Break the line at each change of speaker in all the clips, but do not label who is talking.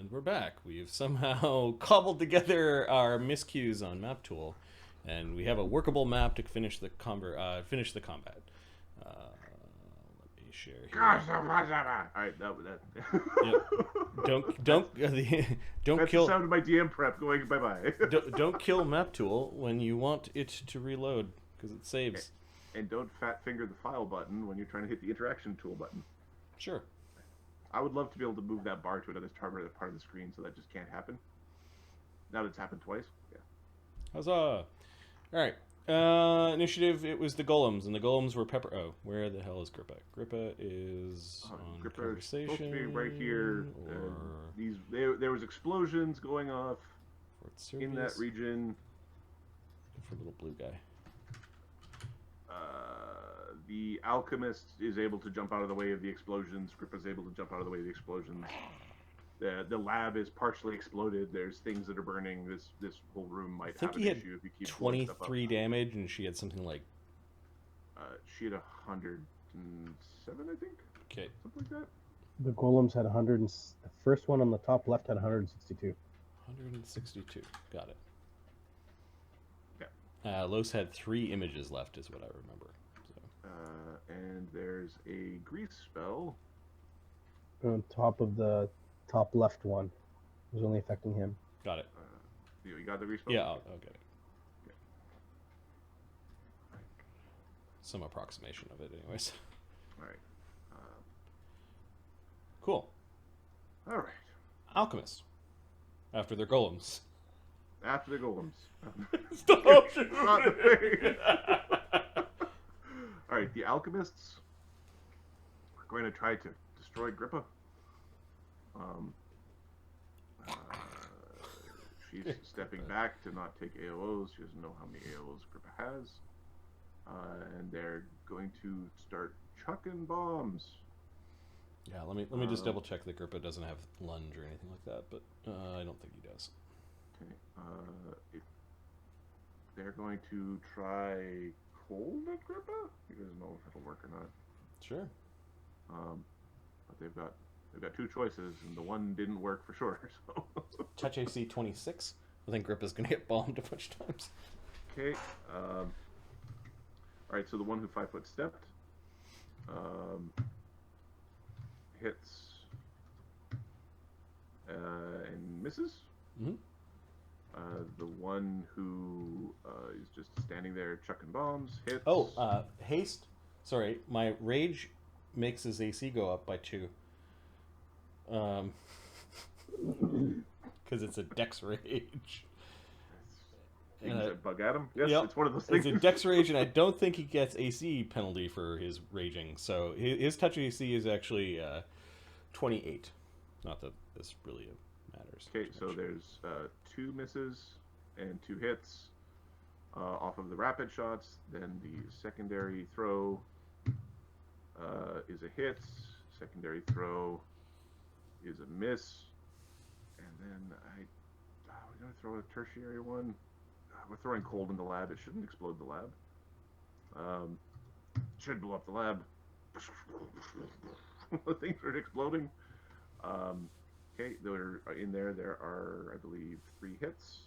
And we're back. We've somehow cobbled together our miscues on Map Tool, and we have a workable map to finish the combat. Let me share here.
All right,
Yep. Don't
That's
kill.
the sound of my DM prep going bye bye.
Don't kill Map Tool when you want it to reload because it saves.
And don't fat finger the file button when you're trying to hit the interaction tool button.
Sure.
I would love to be able to move that bar to another part of the screen, so that just can't happen. Now that it's happened twice. Yeah.
Huzzah! All right. Initiative. It was the golems, and the golems were pepper. Oh, where the hell is Grippa? Grippa is on
Grippa
conversation.
supposed to be right here.
Or
there was explosions going off in that region.
For little blue guy.
The alchemist is able to jump out of the way of the explosions. Grippa's able to jump out of the way of the explosions. The lab is partially exploded. There's things that are burning. This whole room might have an issue if you keep
23 damage, and she had something like.
She had 107, I think.
Okay.
Something like that.
The golems had 100. The first one on the top left had 162.
162. Got it.
Yeah.
Los had 3 images left, is what I remember. So.
And there's a grease spell
On top of the top left one. It was only affecting him.
Got it.
You got the grease spell?
Yeah, I'll get it. Yeah. Some approximation of it, anyways.
All right.
Cool.
All right.
Alchemists. After their golems.
After the golems.
Stop
shooting! All right, the alchemists are going to try to destroy Grippa. She's stepping back to not take AOs. She doesn't know how many AOs Grippa has. And they're going to start chucking bombs.
Yeah, let me just double check that Grippa doesn't have lunge or anything like that, but I don't think he does.
Okay. They're going to try cold at Grippa. He doesn't know if it'll work or not.
Sure.
But they've got 2 choices, and the one didn't work for sure. So.
Touch AC 26. I think Grippa's gonna get bombed a bunch of times.
Okay. All right. So the one who 5-foot stepped hits and misses.
Mm-hmm.
The one who is just standing there chucking bombs hits.
Oh, haste. Sorry, my rage makes his AC go up by 2. Because it's a dex rage.
You can bug at him. Yes,
yep.
It's one of those things.
It's a dex rage, and I don't think he gets AC penalty for his raging. So his touch AC is actually 28. Not that this really matters.
Okay, so there's 2 misses and 2 hits off of the rapid shots. Then the secondary throw is a hit. Secondary throw is a miss. And then we're going to throw a tertiary one. We're throwing cold in the lab. It shouldn't explode the lab. Should blow up the lab. Things are exploding. Okay, in there are, I believe, 3 hits.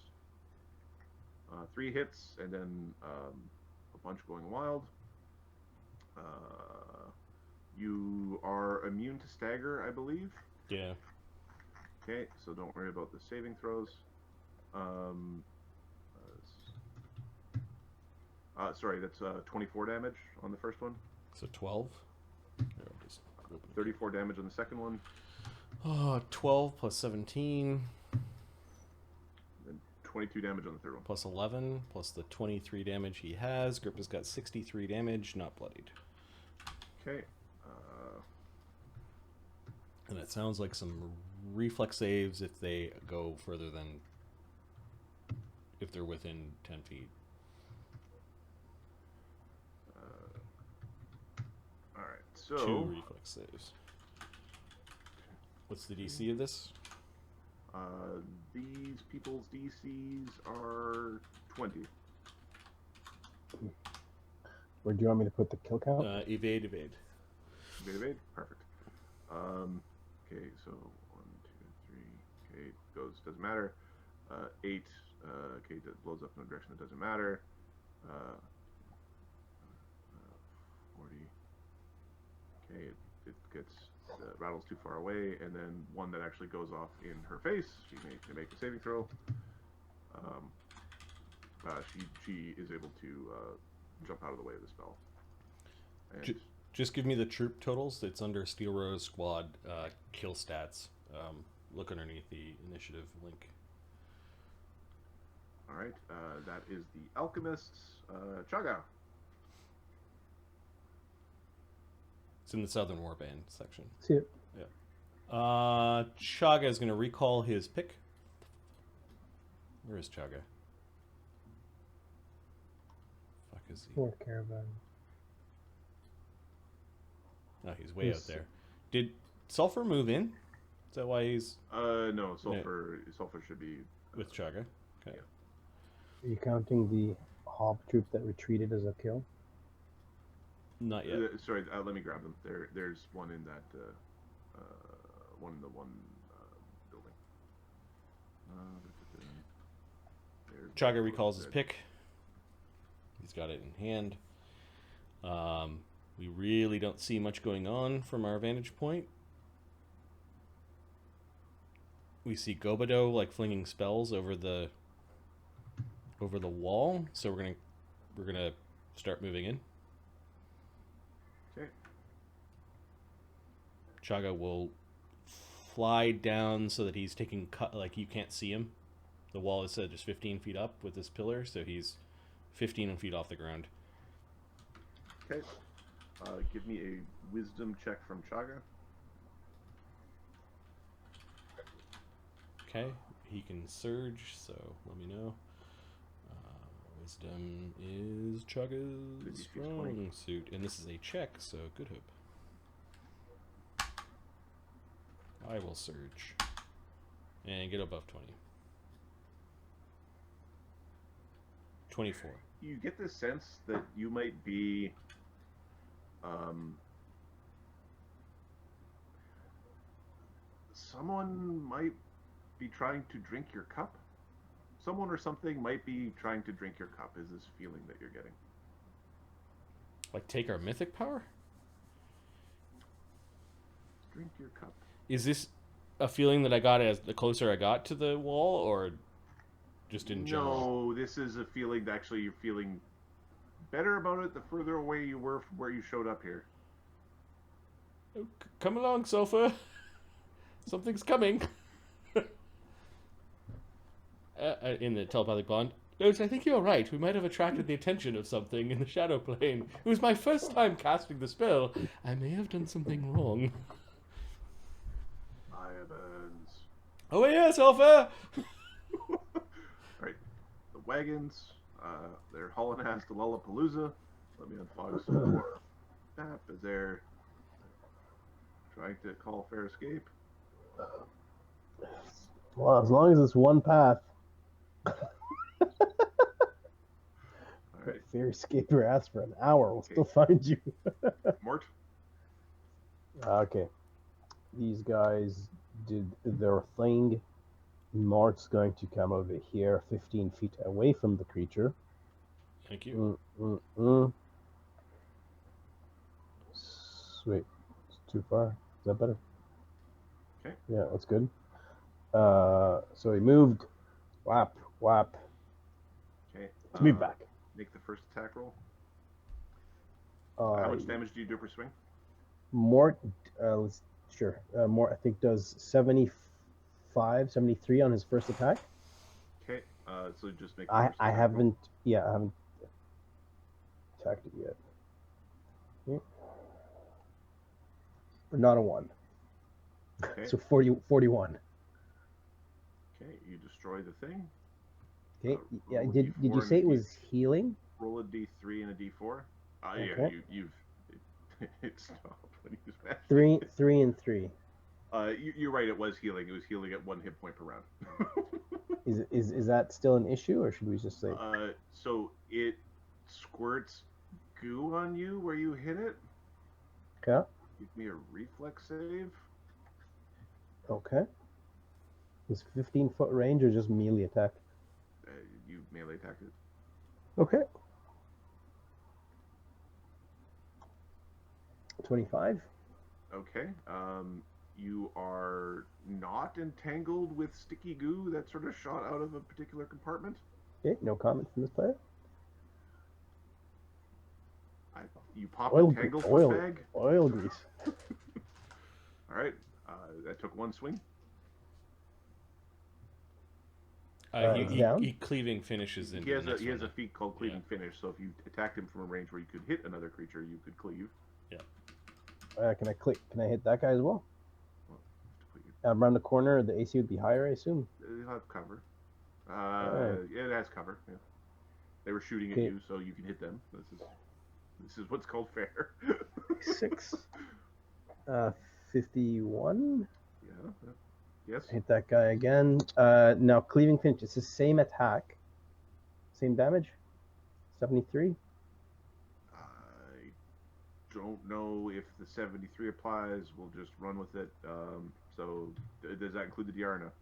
3 hits, and then a bunch going wild. You are immune to stagger, I believe.
Yeah.
Okay, so don't worry about the saving throws. Sorry, that's 24 damage on the first one.
So 12?
34 damage on the second one.
12 plus 17.
And 22 damage on the third one.
Plus 11, plus the 23 damage he has. Grippa's got 63 damage, not bloodied.
Okay.
And it sounds like some reflex saves if they go further than... if they're within 10 feet.
Alright, so...
2 reflex saves. What's the DC of this?
These people's DCs are 20.
Where do you want me to put the kill count?
Evade.
Evade? Perfect. Okay, so 1, 2, 3. Okay, goes, doesn't matter. 8, okay, that blows up in a direction that doesn't matter. 40. Okay, it gets, rattles too far away, and then one that actually goes off in her face. She may make a saving throw. She is able to jump out of the way of the spell. And
Just give me the troop totals. It's under Steelrose Squad kill stats. Look underneath the initiative link.
all right, that is the alchemists. Chaga.
It's in the Southern Warband section.
See it.
Chaga is going to recall his pick. Where is Chaga? Fuck is he?
Poor caravan.
Oh, he's way out there. Did Sulfur move in? Is that why he's
No, sulfur should be
with Chaga? Okay.
Are you counting the hob troop that retreated as a kill?
Not yet.
Sorry, let me grab them. There's one in that one in the one building.
Chaga recalls his pick. He's got it in hand. We really don't see much going on from our vantage point. We see Gobido like flinging spells over the wall, so we're gonna start moving in.
Okay.
Chaga will fly down so that he's taking cut, like you can't see him. The wall is just 15 feet up with this pillar, so he's 15 feet off the ground.
Okay. Give me a wisdom check from Chaga.
Okay, he can surge, so let me know. Wisdom is Chaga's strong suit, and this is a check, so good hope. I will surge and get above 20. 24.
You get the sense that you might be someone might be trying to drink your cup. Someone or something might be trying to drink your cup, is this feeling that you're getting.
Like take our mythic power?
Drink your cup.
Is this a feeling that I got as the closer I got to the wall, or just in general?
No, this is a feeling that actually you're feeling better about it the further away you were from where you showed up here.
Come along, Sulfur. Something's coming. In the telepathic bond. Notes, I think you're right. We might have attracted the attention of something in the shadow plane. It was my first time casting the spell. I may have done something wrong.
Burns.
Oh yeah, Sulfur!
Right. The wagons, they're hauling ass to Lollapalooza. Let me unfog some more map as they're trying to call fair escape.
Well, as long as it's one path.
Alright.
Fair escaper asks for an hour. We'll still find you.
Mort?
Okay. These guys did their thing. Mort's going to come over here 15 feet away from the creature.
Thank you.
Sweet. It's too far. Is that better?
Okay.
Yeah, that's good. So he moved. Whap.
Okay.
Let's move back.
Make the first attack roll. How much damage do you do per swing?
Mort, sure. Mort, I think, does 75, 73 on his first attack.
Okay. So just make.
I haven't attacked it yet. Yeah. But not a 1.
Okay.
So 41.
Okay. You destroy the thing.
Okay. Yeah.
roll a
Did you
D4
say it
and a
was healing?
Roll a D3 and a D4. Yeah.
Okay.
It stopped when he was mad.
3 and 3.
You're right. It was healing. It was healing at 1 hit point per round.
Is that still an issue, or should we just say?
So it squirts goo on you where you hit it.
Okay.
Give me a reflex save.
Okay. Is 15-foot range or just melee attack?
You melee attack it.
Okay. 25.
Okay. You are not entangled with sticky goo that sort of shot out of a particular compartment.
Okay, no comment from this player.
You pop
Oil,
entangled
oil,
bag.
oil grease.
All right. That took one swing.
He cleaving finishes into the next
He has
one.
a feat called cleaving finish. So if you attacked him from a range where you could hit another creature, you could cleave.
Yeah.
Can I hit that guy as well? Around the corner, the AC would be higher, I assume.
It'll have cover.
Right.
Yeah, it has cover. Yeah. They were shooting at you, so you can hit them. This is what's called fair.
6. 51.
Yeah. Yes.
Hit that guy again. Now cleaving finish. It's the same attack, same damage. 73.
I don't know if the 73 applies. We'll just run with it. So does that include the DR now?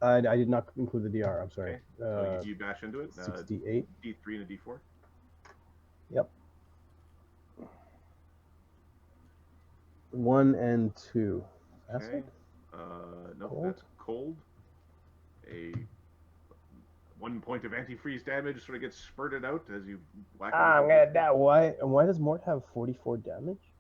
I did not include the DR. I'm sorry.
Okay. So you bash into it.
68.
D3 and a D4.
Yep. 1 and 2. Acid?
Okay. No,
Cold?
that's cold. A 1 point of antifreeze damage sort of gets spurted out as you whack it.
I'm gonna die. Why does Mort have 44 damage?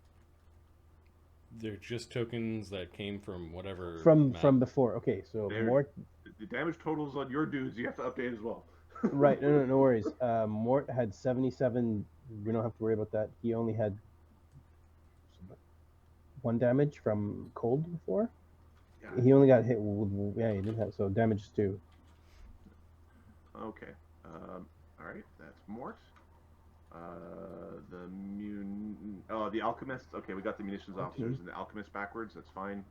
They're just tokens that came from whatever.
From before. Okay, so Mort.
The damage totals on your dudes you have to update as well.
Right. No worries. Mort had 77. We don't have to worry about that. He only had 1 damage from cold before. Yeah. He only got hit with. Yeah, he didn't have. So damage 2.
Okay. All right. That's Mort. The alchemists. Okay, we got the munitions officers and the alchemists backwards. That's fine.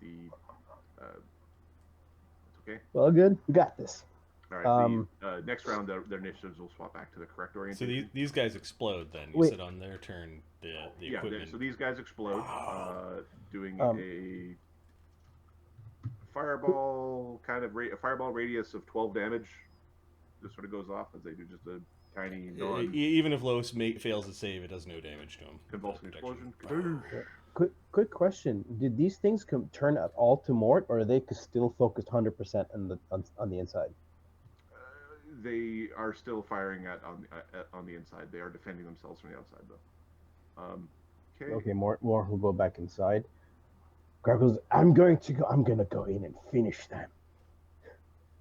That's okay.
Well, good. We got this.
All right. Next round, their initiatives will swap back to the correct orientation.
So these guys explode then. You said on their turn the equipment.
So these guys explode, doing a fireball a fireball radius of 12 damage. Just sort of goes off as they do just a tiny
even if Lois fails to save, it does no damage to him.
Convulsing explosion.
Quick question: did these things turn at all to Mort, or are they still focused 100% on the inside?
They are still firing on the inside. They are defending themselves from the outside, though. Okay.
Okay, Mort will go back inside. Greg goes, I'm gonna go in and finish them.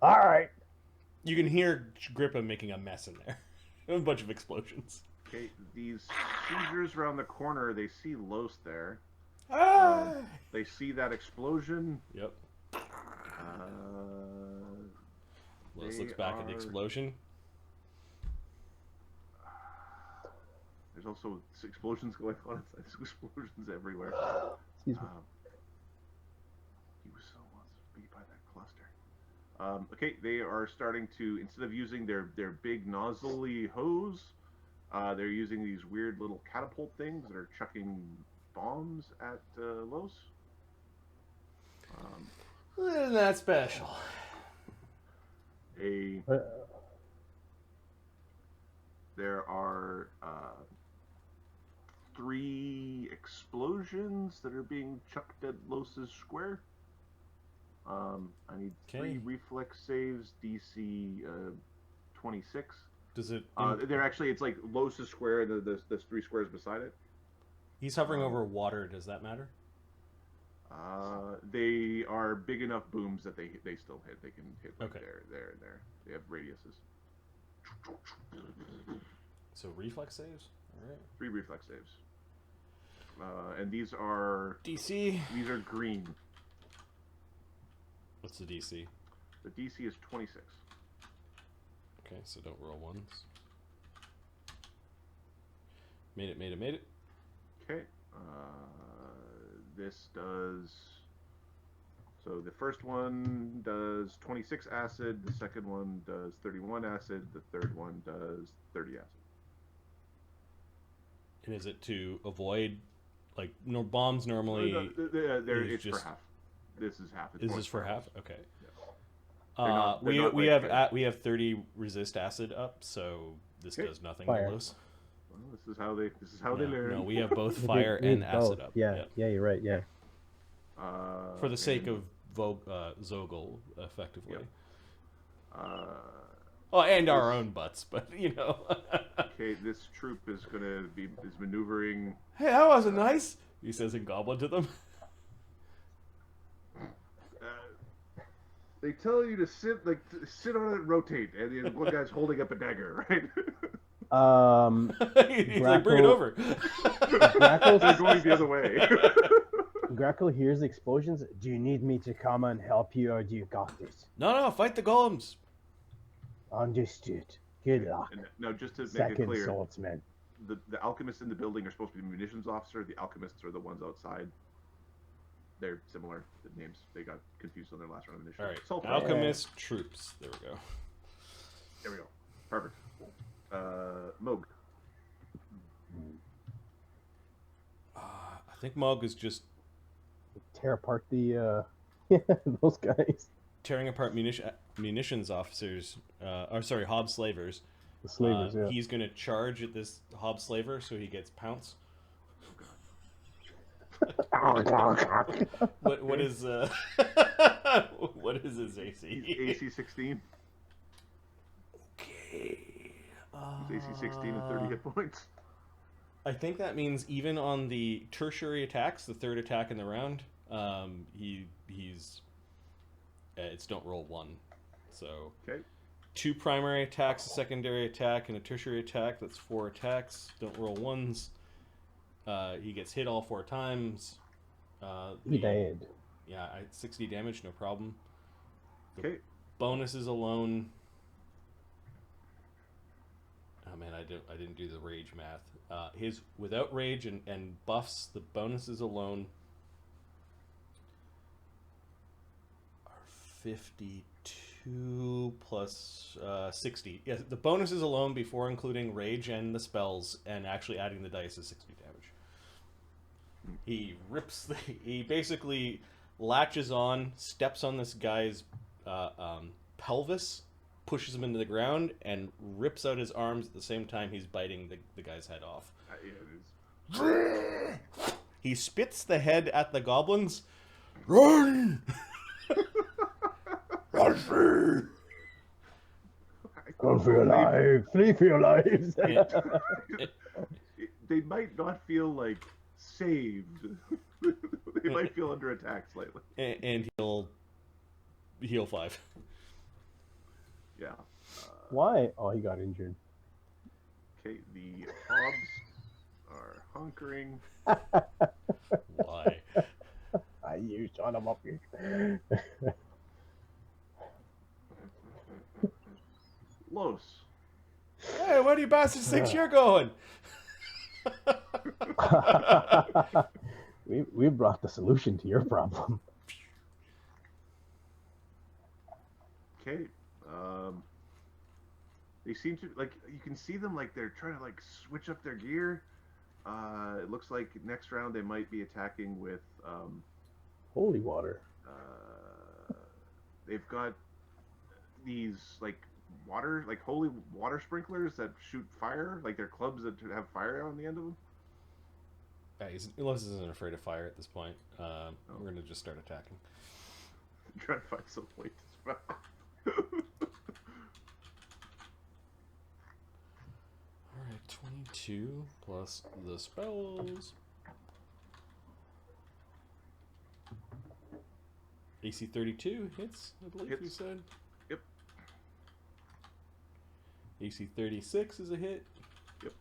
All right.
You can hear Grippa making a mess in there. A bunch of explosions.
Okay, these seizures around the corner, they see Los there. They see that explosion.
Yep. Los looks back at the explosion.
There's also explosions going on inside. There's explosions everywhere.
Excuse me.
He was so wants to be by that cluster. Okay, they are starting to, instead of using their big nozzly hose, they're using these weird little catapult things that are chucking bombs at Los.
Isn't that special?
There are 3 explosions that are being chucked at Los's square. I need 3 reflex saves, DC 26.
Does it?
They're actually, it's like Los's square and there's 3 squares beside it.
He's hovering over water. Does that matter?
They are big enough booms that they still hit. They can hit like there. They have radiuses.
So reflex saves? All right.
3 reflex saves. And these are...
DC?
These are green.
What's the DC?
The DC is 26.
Okay, so don't roll ones. Made it.
Okay. This does... So the first one does 26 acid, the second one does 31 acid, the third one does 30 acid.
And is it to avoid, like, bombs normally...
It's just... for half. This is half.
Is this for half? Okay.
Yeah.
We have 30 resist acid up, so this does nothing
Fire.
to us.
Well, this is how they learn.
No, we have both
We
fire
need
and acid
both.
up.
Yeah, you're right. Yeah.
For the sake
and,
of Zogel, effectively.
Yep.
Oh, and our own butts, but you know.
Okay, this troop is maneuvering.
Hey, that wasn't nice. He says in Goblin to them.
They tell you to sit on it and rotate, and the one guy's holding up a dagger, right?
He's like, bring it over.
They're going the other way.
Grackle hears explosions. Do you need me to come and help you, or do you got this?
No, fight the golems.
Understood. Good luck.
And now, just to make it
Second
clear,
swordsman.
the alchemists in the building are supposed to be the munitions officer. The alchemists are the ones outside. They're similar. The names, they got confused on their last round of initiative.
All right,
Sulfur.
alchemist troops. There we go.
There we go. Perfect. Moog.
I think Mog is just
Tear apart the those guys.
tearing apart munitions officers. Hob slavers.
The slavers. Yeah.
He's gonna charge at this hob slaver, so he gets pounce. What is what is his AC?
AC 16.
Okay.
He's AC 16 and 30 hit points.
I think that means even on the tertiary attacks, the third attack in the round, he's it's don't roll one. So
Okay.
2 primary attacks, a secondary attack, and a tertiary attack. That's 4 attacks. Don't roll ones. He gets hit all 4 times.
He died.
Yeah, 60 damage, no problem.
Okay.
Bonuses alone. Oh man, I didn't do the rage math. His without rage and buffs, the bonuses alone are 52 plus 60. Yeah, the bonuses alone before including rage and the spells and actually adding the dice is 60 damage. He he basically latches on, steps on this guy's pelvis, pushes him into the ground, and rips out his arms at the same time he's biting the guy's head off.
Yeah, it is.
He spits the head at the goblins. Run! Run free!
Run for your life! Flee for your lives!
They might not feel like saved. They might feel under attack slightly.
And he'll heal 5.
Yeah.
Why? Oh, he got injured.
Okay, the hobs are hunkering.
Why?
You son of a bitch.
Los.
Hey, where do you bastards think you're going?
we brought the solution to your problem.
Okay. They seem to you can see them they're trying to switch up their gear. It looks like next round they might be attacking with
Holy water.
They've got these water holy water sprinklers that shoot fire, they're clubs that have fire on the end of them.
Los isn't afraid of fire at this point. We're gonna just start attacking.
Try to find some way to spell.
Alright, 22 plus the spells. AC 32 hits, I believe
Hits.
you said.
Yep.
AC 36 is a hit.
Yep.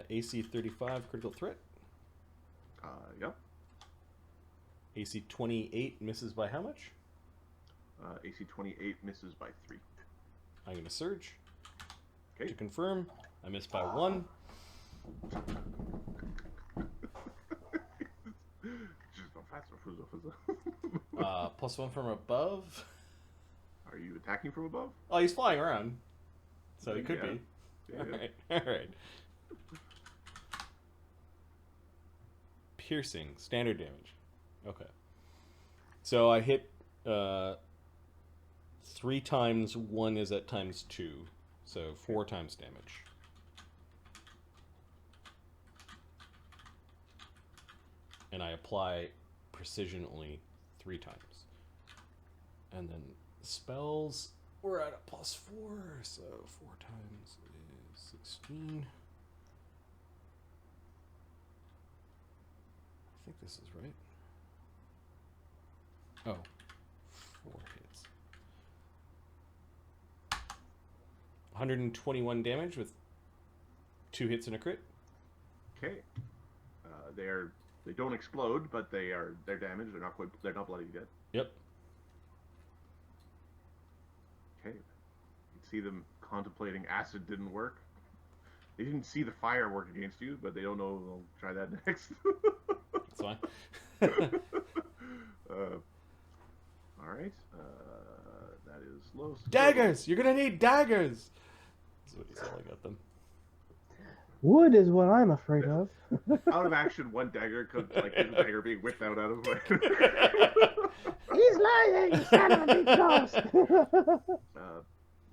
AC 35 critical threat.
Yep.
AC 28 misses by how much?
AC 28 misses by 3.
I'm going to surge.
Okay.
To confirm, I missed by 1. Plus 1 from above.
Are you attacking from above?
Oh, he's flying around. So he could
Yeah.
be.
Yeah,
Alright, alright. piercing. Standard damage. Okay. So I hit 3 times. 1 is at times 2. So 4 times damage. And I apply precision only 3 times. And then spells, we're at a +4. So 4 times is 16. I think this is right. Oh, 4 hits. 121 damage with 2 hits and a crit.
Okay. They don't explode, but they're damaged. They're not bloody yet.
Yep.
Okay. You can see them contemplating acid didn't work. They didn't see the fire work against you, but they don't know they'll try that next.
That's fine.
All right. That is low.
Daggers! You're gonna need daggers! That's what he said. I got them.
Wood is what I'm afraid of.
Out of action, 1 dagger could there's a dagger being whipped out of him.
He's lying, son of a big ghost.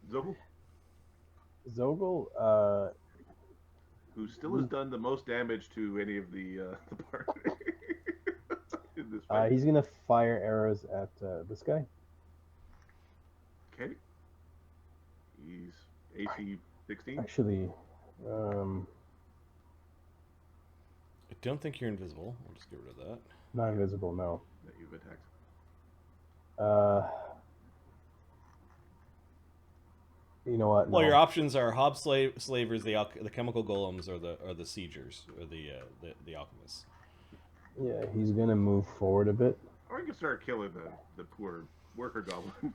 Zogel,
Zogel,
who still has done the most damage to any of the party in this fight.
he's gonna fire arrows at this guy.
Okay. He's AC 16.
Actually,
I don't think you're invisible. I'll just get rid of that.
not invisible, no.
That you've attacked.
You know what?
Well,
no.
your options are slavers, the chemical golems, or the siegers, or the alchemists.
Yeah, he's gonna move forward a bit.
Or you can start killing the poor worker goblins.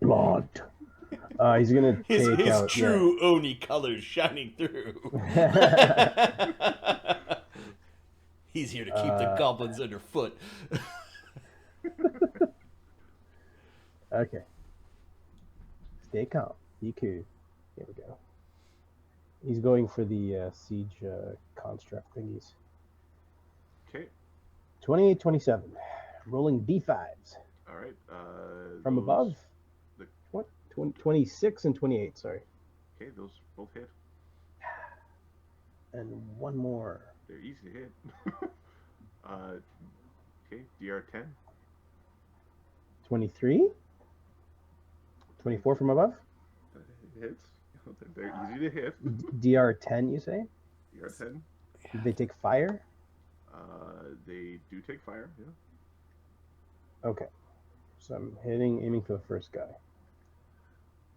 Blood. He's gonna
His
take out
true Oni colors shining through. He's here to keep the goblins underfoot.
Okay. Stay calm. Be cool. Here we go. He's going for the siege construct thingies.
Okay.
28, 27. Rolling d5s.
All right.
From above?
the-
What? 26 and 28, sorry.
Okay, those both hit.
And one more.
They're easy to hit. Okay, DR 10.
23? 24 from above?
Hits. They're easy to hit.
DR10, you say?
DR 10.
Did they take fire?
They do take fire, yeah.
Okay. So I'm aiming for the first guy.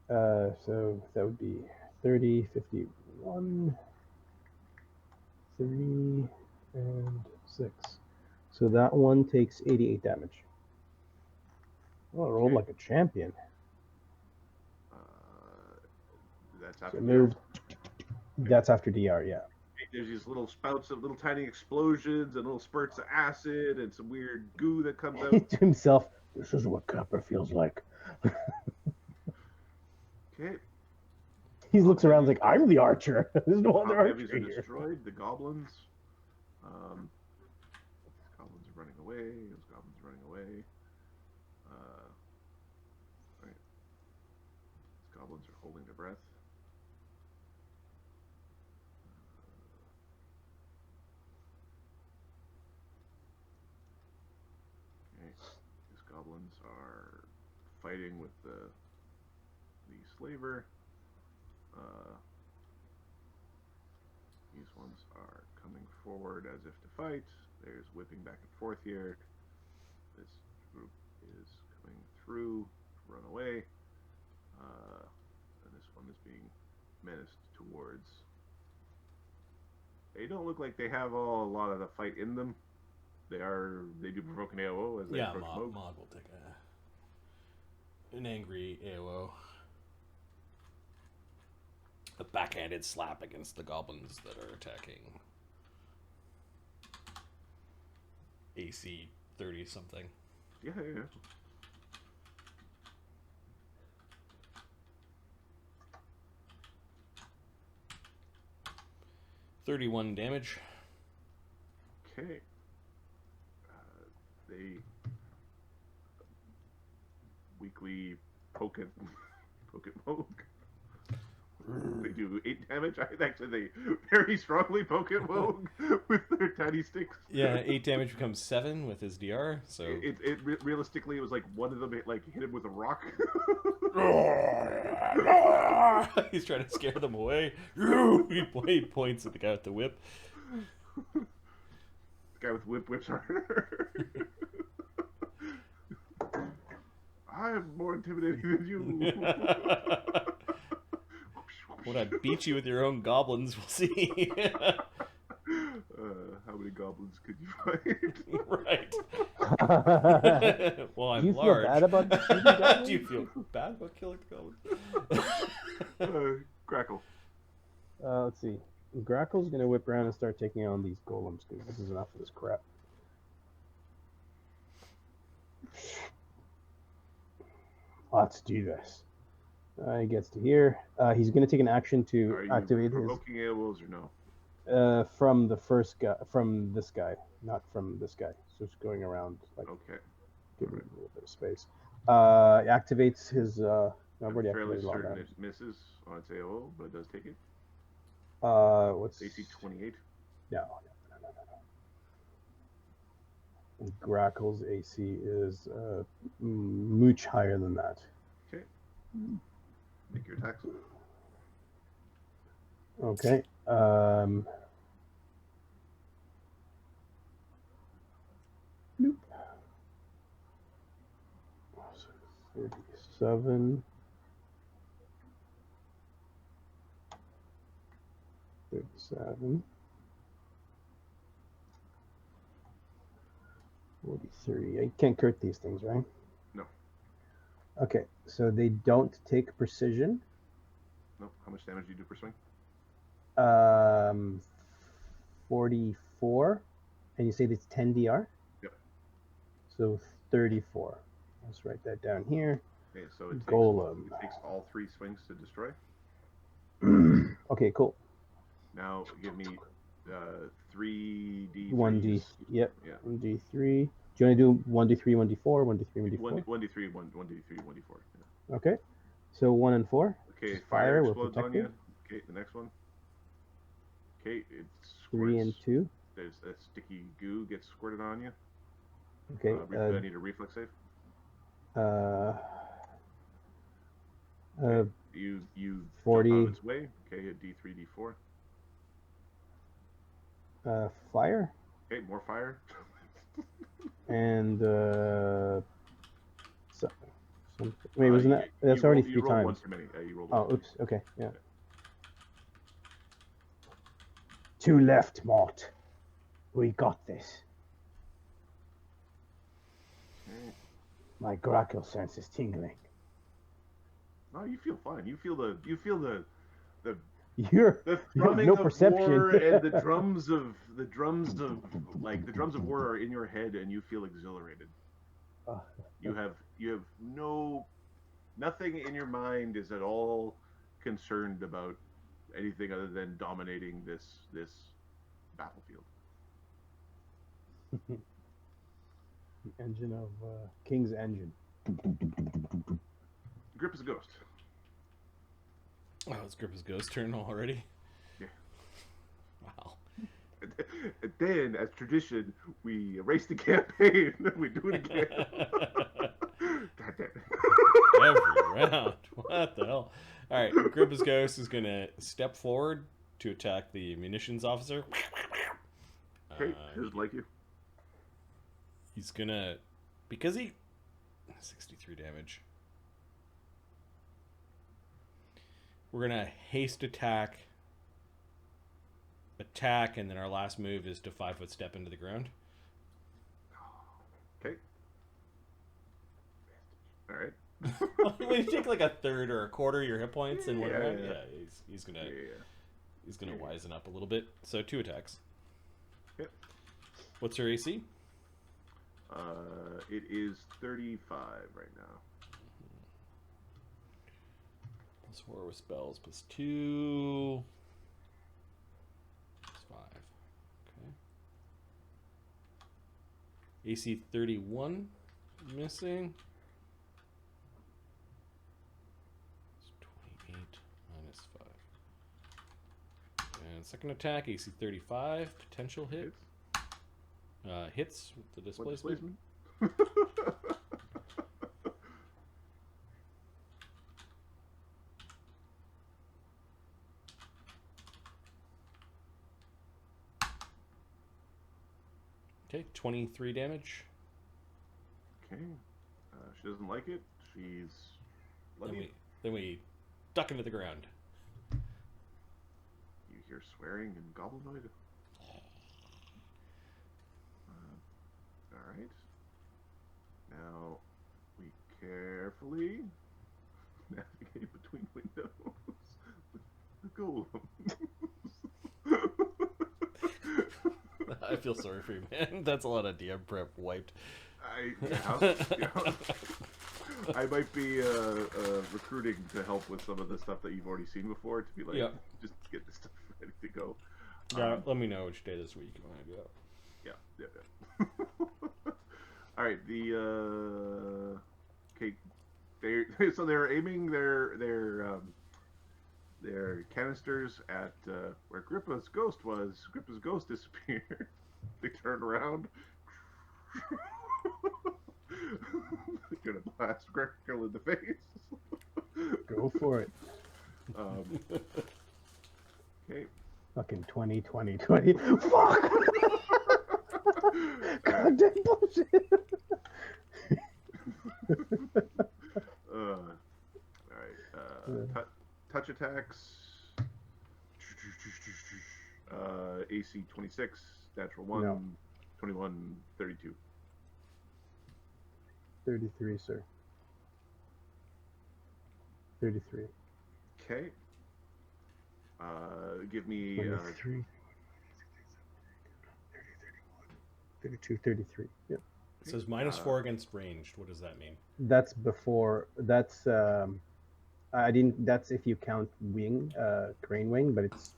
So that would be 30, 51, 3, and 6. So that one takes 88 damage. Oh, I rolled like a champion.
That's
So
after
moved.
DR.
That's after DR, yeah.
There's these little spouts of little tiny explosions and little spurts of acid and some weird goo that comes out.
To himself, this is what copper feels like.
Okay.
He looks around like, I'm the archer. There's no other
Top heavies
archer
are
here.
destroyed. The goblins. Goblins are running away. Those goblins are running away. Right. These goblins are holding their breath. Okay. These goblins are fighting with the slaver. These ones are coming forward as if to fight. There's whipping back and forth here. This group is coming through to run away. And this one is being menaced towards. They don't look like they have a lot of the fight in them. They do provoke an AOO as they approach Moog.
Mog will take an angry AOO. A backhanded slap against the goblins that are attacking. AC 30 something.
Yeah.
31 damage.
Okay. They weakly poke it poke. They do 8 damage. Actually, they very strongly poke it Wogue with their tiny sticks.
Yeah, 8 damage becomes 7 with his DR. So
Realistically, it was like one of them like hit him with a rock.
He's trying to scare them away. He points at the guy with the whip.
The guy with whips harder. I am more intimidating than you.
When I beat you with your own goblins, we'll see.
How many goblins could you fight?
Right. Well, I'm
Do you
large.
feel bad about shooting goblins?
Do you feel bad about killing the goblins?
Crackle.
Let's see. Grackle's gonna whip around and start taking on these golems because this is enough of this crap. Let's do this. He gets to here. He's gonna take an action to activate his.
Provoking AOs or no?
From the first guy, from this guy, not from this guy. So it's going around like.
Okay.
Give him a little bit of space. Activates his. I've already
fairly
activated all
certain
that.
it misses on its AO, but it does take it.
What's
AC 28.
No. Grackle's AC is much higher than that.
Okay. Make your attacks.
Okay. Nope. 37. 37. 43. I can't crit these things, right?
No.
Okay, so they don't take precision.
Nope. How much damage do you do per swing?
44. And you say it's 10 DR?
Yep.
So 34. Let's write that down here.
Okay, so it
Golem.
takes all 3 swings to destroy.
Okay, cool.
Now give me 3d.
1d. Yep.
Yeah.
1d3. Do you want to do 1d3, 1d4, 1d3, 1d4?
1d3, 1d3, 1d4. Yeah.
Okay. So 1 and 4.
Okay,
Fire
fire
will
explodes
protect
on
you.
you. Okay, the next one. Okay, it
3 and
squirts.
2.
There's a sticky goo gets squirted on you.
Okay.
I need a reflex save. You
40.
jump out of its way. Okay, hit D3, D4.
Fire.
Okay, more fire.
And wait, wasn't that? That's already 3
you rolled
times.
One too many. You rolled
Oh,
one too
oops. Okay, yeah. 2 left, Mort. We got this.
many. Okay.
My Grackle sense is tingling.
No, you feel fine. You feel the
You're
the
you have
thrumming
no
of
perception.
war and the drums of war are in your head, and you feel exhilarated. You have nothing in your mind is at all concerned about anything other than dominating this battlefield.
Engine of King's engine.
Grip is a ghost.
Oh, it's Grippa's ghost turn already?
Yeah.
Wow.
And then, as tradition, we erase the campaign. We do it again. God damn it.
Every round. What the hell? Alright, Grippa's ghost is going to step forward to attack the munitions officer.
Okay, just like you.
He's going to... Because he... 63 damage. We're going to haste attack, and then our last move is to 5-foot step into the ground.
Okay. All right.
When you take like a third or a quarter of your hit points in one round, he's gonna wisen up a little bit. So 2 attacks.
Yep.
What's her AC?
It is 35 right now.
Plus 4 with spells, plus 2. Plus 5. AC 31, missing. It's 28 minus 5. And second attack, AC 35, potential hit. Hits with the displacement. Okay, 23 damage.
Okay. She doesn't like it. She's
Then we duck into the ground.
You hear swearing and goblinoid. All right. Now we carefully navigate between windows with the golem.
I feel sorry for you, man. That's a lot of DM prep wiped.
I might be recruiting to help with some of the stuff that you've already seen before to be like, just get this stuff ready to go.
Yeah, let me know which day this week you want to go.
Yeah. All right, okay. So they're aiming their canisters at where Grippa's ghost was. Grippa's ghost disappeared. They turn around. They're gonna blast Gretel in the face.
Go for it.
Okay.
Fucking 20. Fuck! Goddamn bullshit!
Alright. Touch attacks. AC 26, natural 1,
No.
21, 32.
33, sir. 33.
Okay. Give me
23. 32, 33. Yep.
It says -4 against ranged. What does that mean?
That's before. That's I didn't. That's if you count wing, crane wing, but it's.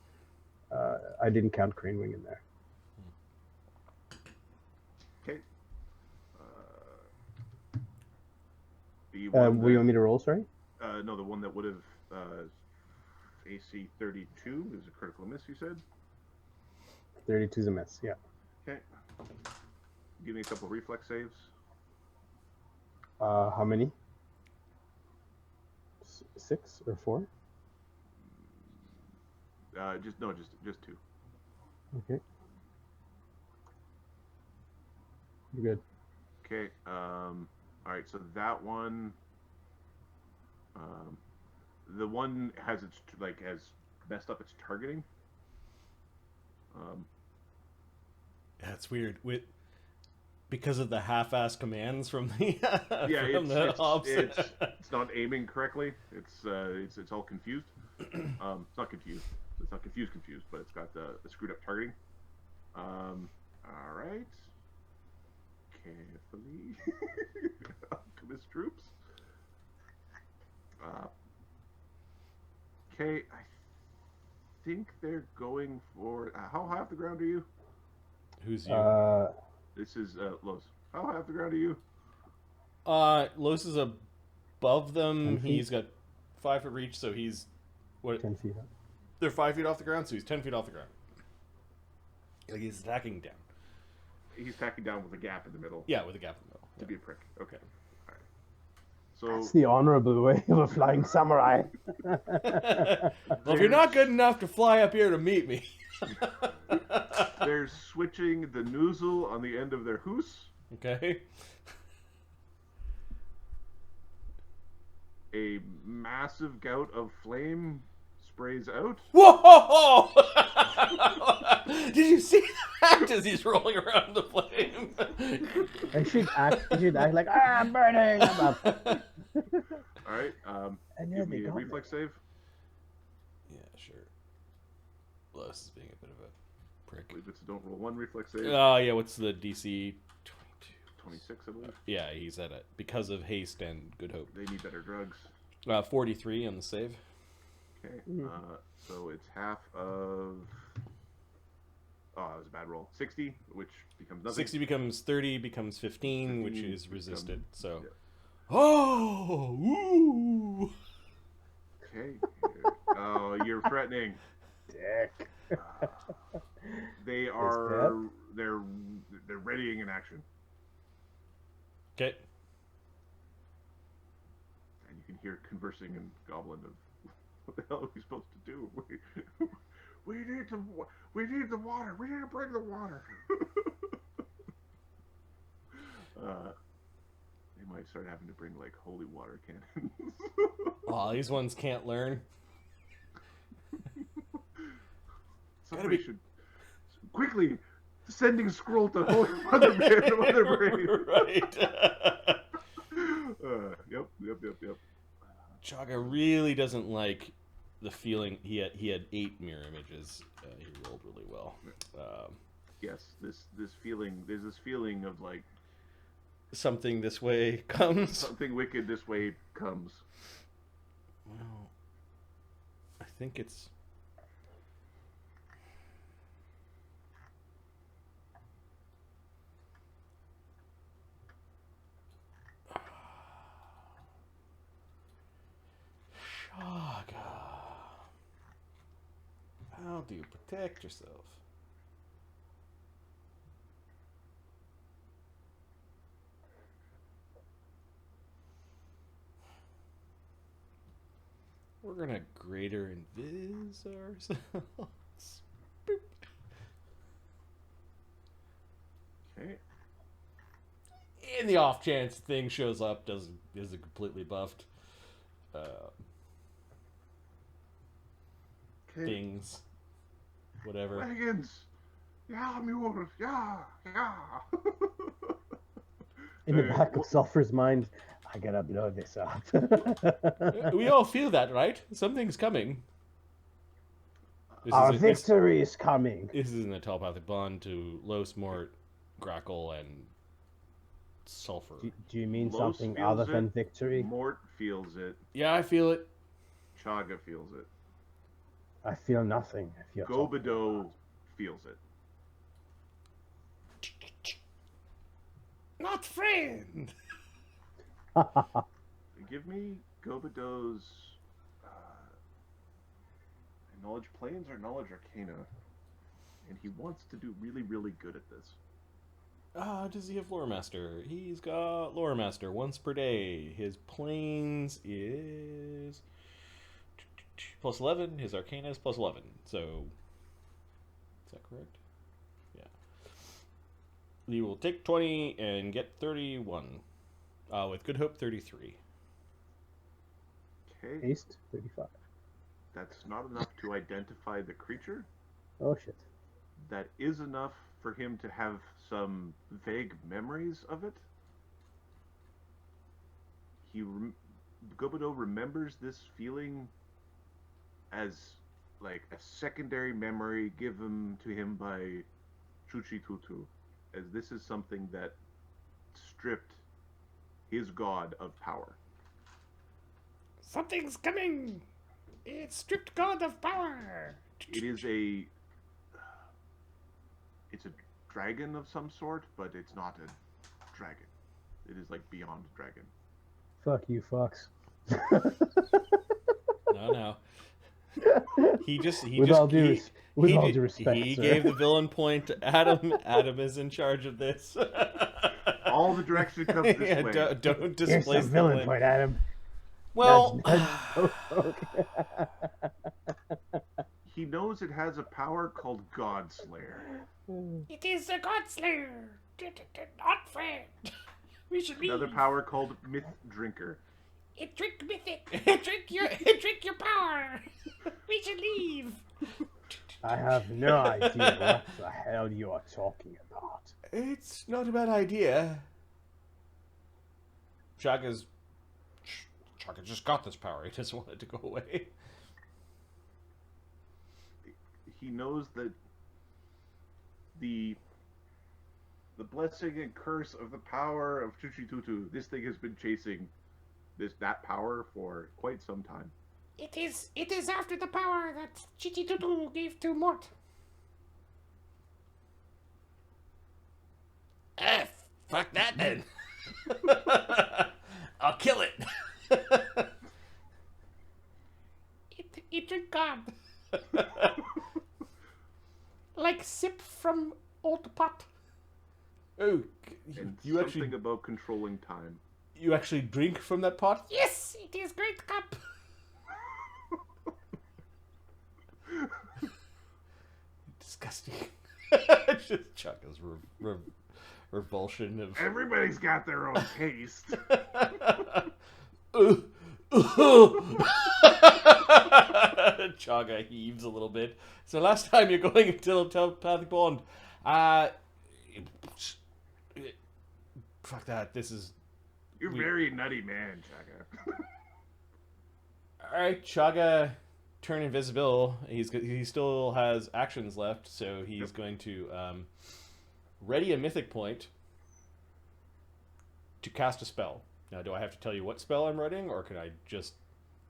I didn't count crane wing in there.
okay.
Will you want me to roll? Sorry.
No, the one that would have AC 32 is a critical miss. You said.
32 is a miss. Yeah.
Okay. Give me a couple reflex saves.
How many? 6 or 4?
Just 2.
Okay. You're good.
Okay. All right. So that one, the one has has messed up its targeting.
Yeah, it's weird. Because of the half-ass commands from the
it's not aiming correctly. It's all confused. It's not confused. It's not confused, but it's got the screwed up targeting. All right. Carefully, alchemist troops. Okay, I think they're going for. How high off the ground are you?
Who's you?
This is Los. How high off the ground are you?
Los is above them.
10 feet?
He's got 5 foot reach, so he's
10 feet up.
They're 5 feet off the ground, so he's 10 feet off the ground. Like he's attacking down.
He's attacking down with a gap in the middle.
Yeah, with a gap in the middle.
To be a prick. Okay. All right. So
That's the honorable way of a flying samurai.
Well, if you're not good enough to fly up here to meet me.
they're switching the noozle on the end of their hoose.
Okay.
A massive gout of flame sprays out.
Whoa! Did you see that as he's rolling around the flame?
I should act like, I'm burning. I'm up.
All right.
And
Give
then
me
they
a
got
reflex save.
Yeah, sure. Los is being a bit of a prick.
I believe it's a don't roll 1 reflex save.
Oh, yeah, what's the DC?
26, I believe.
Yeah, he's at it because of haste and good hope.
They need better drugs.
43 on the save.
Okay. So it's half of. Oh, that was a bad roll. 60, which becomes nothing.
60 becomes 30, becomes 15, which is resisted. So,
yeah.
oh, woo!
Okay. Oh, you're threatening.
Dick.
They are. They're readying an action,
Okay.
and you can hear conversing in Goblin of what the hell are we supposed to do? We need the water. We need to bring the water. They might start having to bring like holy water cannons.
Oh, these ones can't learn.
Somebody should quickly sending scroll to Holy Mother Brain.
Right.
Yep.
Chaga really doesn't like the feeling. He had 8 mirror images. He rolled really well.
Yes, this feeling. There's this feeling of like
something this way comes.
something wicked this way comes.
Well, I think it's. Chaga. How do you protect yourself? We're gonna greater invis ourselves. Boop.
Okay.
In the off chance thing shows up, isn't completely buffed. Things, whatever.
Dragons. Yeah, mules. Yeah.
In the back of Sulfur's mind, I gotta blow this up.
We all feel that, right? Something's coming.
Our victory is coming.
This isn't a telepathic bond to Los, Mort, Grackle, and Sulfur.
Do you mean
Los
something
feels
other than victory?
Mort feels it.
Yeah, I feel it.
Chaga feels it.
I feel nothing. I feel
Gobido feels it.
Not friend.
Give me Gobido's knowledge planes or knowledge arcana, and he wants to do really, really good at this.
Does he have Lore Master? He's got Lore Master once per day. His planes is plus 11. His arcana is plus 11. So, is that correct? Yeah. He will take 20 and get 31. With Good Hope, 33.
Okay.
Haste 35.
That's not enough to identify the creature.
Oh shit.
That is enough for him to have some vague memories of it. Gobido remembers this feeling as like a secondary memory given to him by Chuchitutu, as this is something that stripped his god of power.
Something's coming! It's stripped God of power!
It is it's a dragon of some sort, but it's not a dragon. It is like beyond dragon.
Fuck you, Fox.
No.
With all due respect,
he
sir.
gave the villain point to Adam. Adam is in charge of this.
All the direction comes this way.
Don't
Here's
displace
some
the
villain
blame.
point, Adam.
Well,
He knows it has a power called Godslayer.
it is a Godslayer. Not fair. We should leave.
Another power called Myth Drinker.
It drink mythic. Drink your power. We should leave.
I have no idea what the hell you are talking about.
It's not a bad idea. Chaga just got this power. He doesn't want it to go away.
He knows that the blessing and curse of the power of Chuchitutu, this thing has been chasing that power for quite some time.
It is after the power that Chichitutu gave to Mort. Fuck that then. I'll kill it. Eat your god. Like sip from old pot. Oh,
And
you
something
actually
about controlling time.
you actually drink from that pot? Yes, it is great cup. Disgusting. Just Chugga's revulsion of.
Everybody's got their own taste.
Chugga heaves a little bit. So last time you're going into telepathic bond. Fuck that. This is.
You're a very nutty man, Chugga.
Alright, Chugga turn invisible. He still has actions left, so he's going to ready a mythic point to cast a spell. Now, do I have to tell you what spell I'm readying, or can I just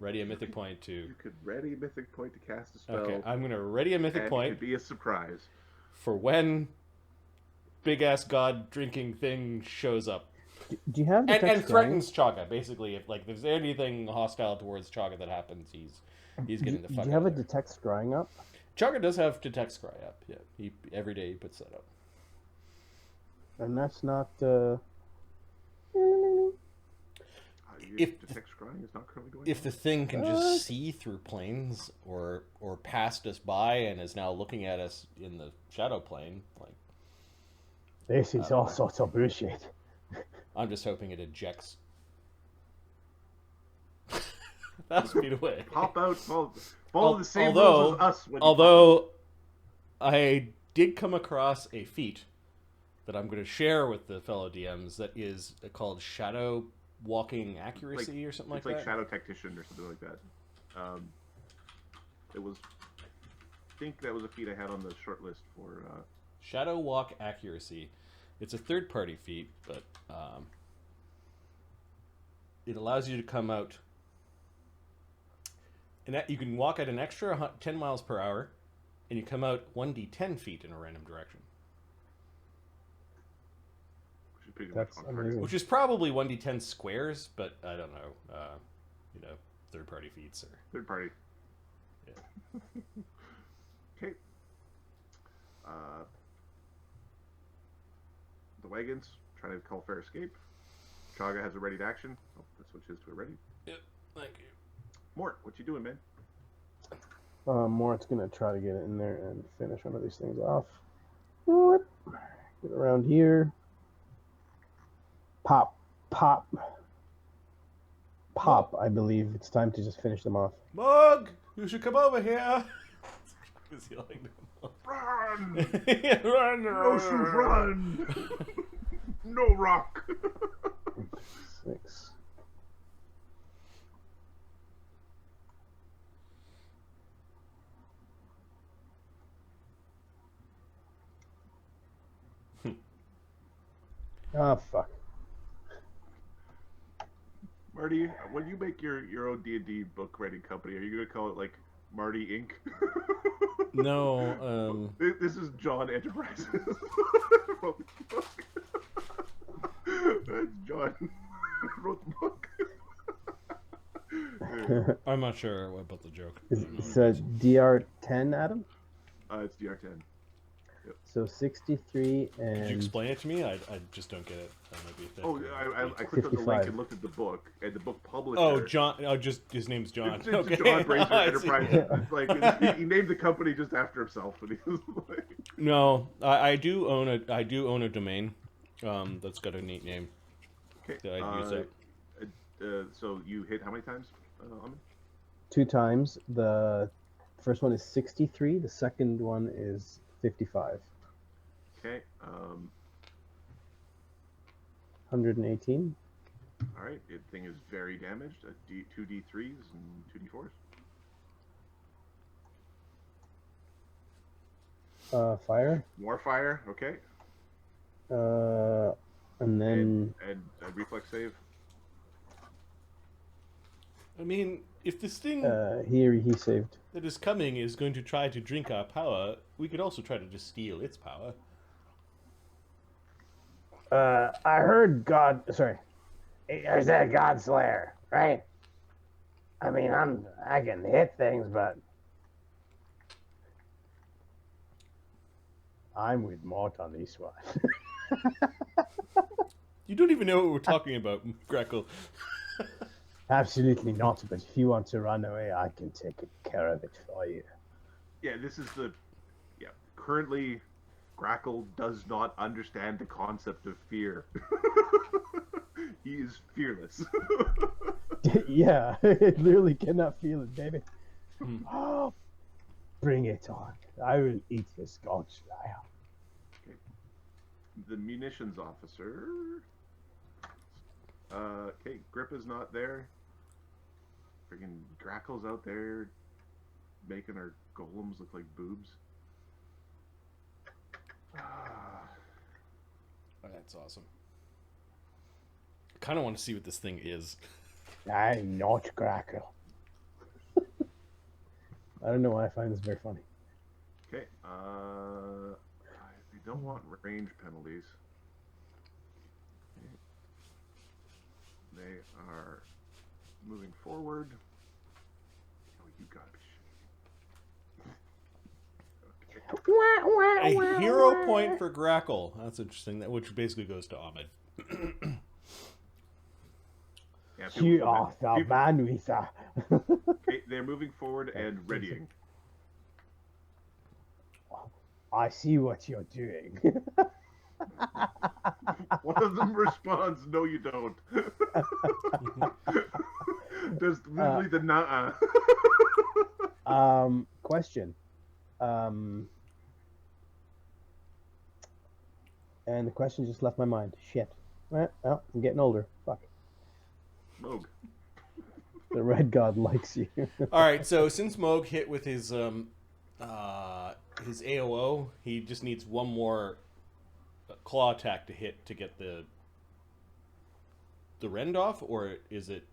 ready a mythic point to...
You could ready a mythic point to cast a spell.
Okay, I'm going to ready a mythic point.
It could be a surprise.
For when big-ass god drinking thing shows up.
Do you have the
And threatens Chugga, basically. If there's anything hostile towards Chugga that happens, he's getting the fuck out.
Do you have a
of there.
detect scrying up?
Chugga does have detect scry up. Yeah, every day he puts that up.
And that's not.
If detect scrying is not currently going
If
on?
the thing can just see through planes or passed us by and is now looking at us in the shadow plane, like
This is all sorts of bullshit.
I'm just hoping it ejects 1,000 feet away.
Pop out, follow the same
although-
rules as us. When
Although I did come across a feat that I'm going to share with the fellow DMs that is called shadow walking accuracy or something like that.
It's like shadow tactician or something like that. It was. I think that was a feat I had on the short list for.
Shadow walk accuracy. It's a third-party feat, but it allows you to come out. And you can walk at an extra 10 miles per hour, and you come out 1d10 feet in a random direction.
Which is pretty
That's
much
amazing.
Which is probably 1d10 squares, but I don't know. Third-party feats are...
Third party.
Yeah.
Okay. The wagons try to call fair escape. Chugga has a ready to action. Oh, that switches to a ready.
Yep, thank you.
Mort, what you doing, man?
Mort's gonna try to get in there and finish one of these things off. Whoop. Get around here. Pop, pop, pop. I believe it's time to just finish them off.
Mug, you should come over here. He's yelling to him.
Run!
Run!
No shoes, run! No rock!
6. Ah, fuck.
Marty, when you make your own D&D book writing company, are you going to call it, like, Marty Inc.?
No,
This is John Enterprises. Wrote the book. That's John wrote the book.
I'm not sure about the joke.
It's a DR10, Adam?
It's DR10.
So 63 and...
Could you explain it to me? I just don't get it. That might be a thing.
Oh, I clicked on the link
55.
and looked at the book, and the book publisher...
Oh, John. Oh, just his name's John.
It's
Okay.
John Bracer
I see.
Enterprises. Like, he named the company just after himself. And he was like...
No, I do own a domain. That's got a neat name.
Okay.
That I use it.
So you hit how many times, Amin?
2 times. The first one is 63. The second one is 55.
Okay.
118.
All right. The thing is very damaged. 2 D3s and 2 D4s.
Fire.
More fire. Okay.
And then...
And a reflex save.
I mean, if this thing
here he saved.
that is coming is going to try to drink our power, we could also try to just steal its power.
I heard God. Sorry, I said God Slayer, right? I mean, I can hit things, but I'm with Mort on this one.
You don't even know what we're talking about, Greckle.
Absolutely not. But if you want to run away, I can take care of it for you.
Yeah, this is the. Yeah, currently, Grackle does not understand the concept of fear. He is fearless.
Yeah, it literally cannot feel it, baby. Oh, bring it on. I will eat this God Slayer.
Okay. The munitions officer. Okay, Grip is not there. Friggin' Grackle's out there making our golems look like boobs.
Oh, that's awesome. I kind of want to see what this thing is.
I'm not Grackle. I don't know why I find this very funny.
Okay, we don't want range penalties. Okay. They are moving forward. Oh, you gotta be shitting me. Okay.
A hero point for Grackle. That's interesting. Which basically goes to Ahmed.
Yeah,
You are the man with a...
Okay, they're moving forward and readying.
I see what you're doing.
One of them responds, "No, you don't." There's literally the nah.
Question. And the question just left my mind. Shit. Well, I'm getting older. Fuck.
Moog.
The red god likes you.
All right, so since Moog hit with his AOO, he just needs one more claw attack to hit to get the rend off, or is it?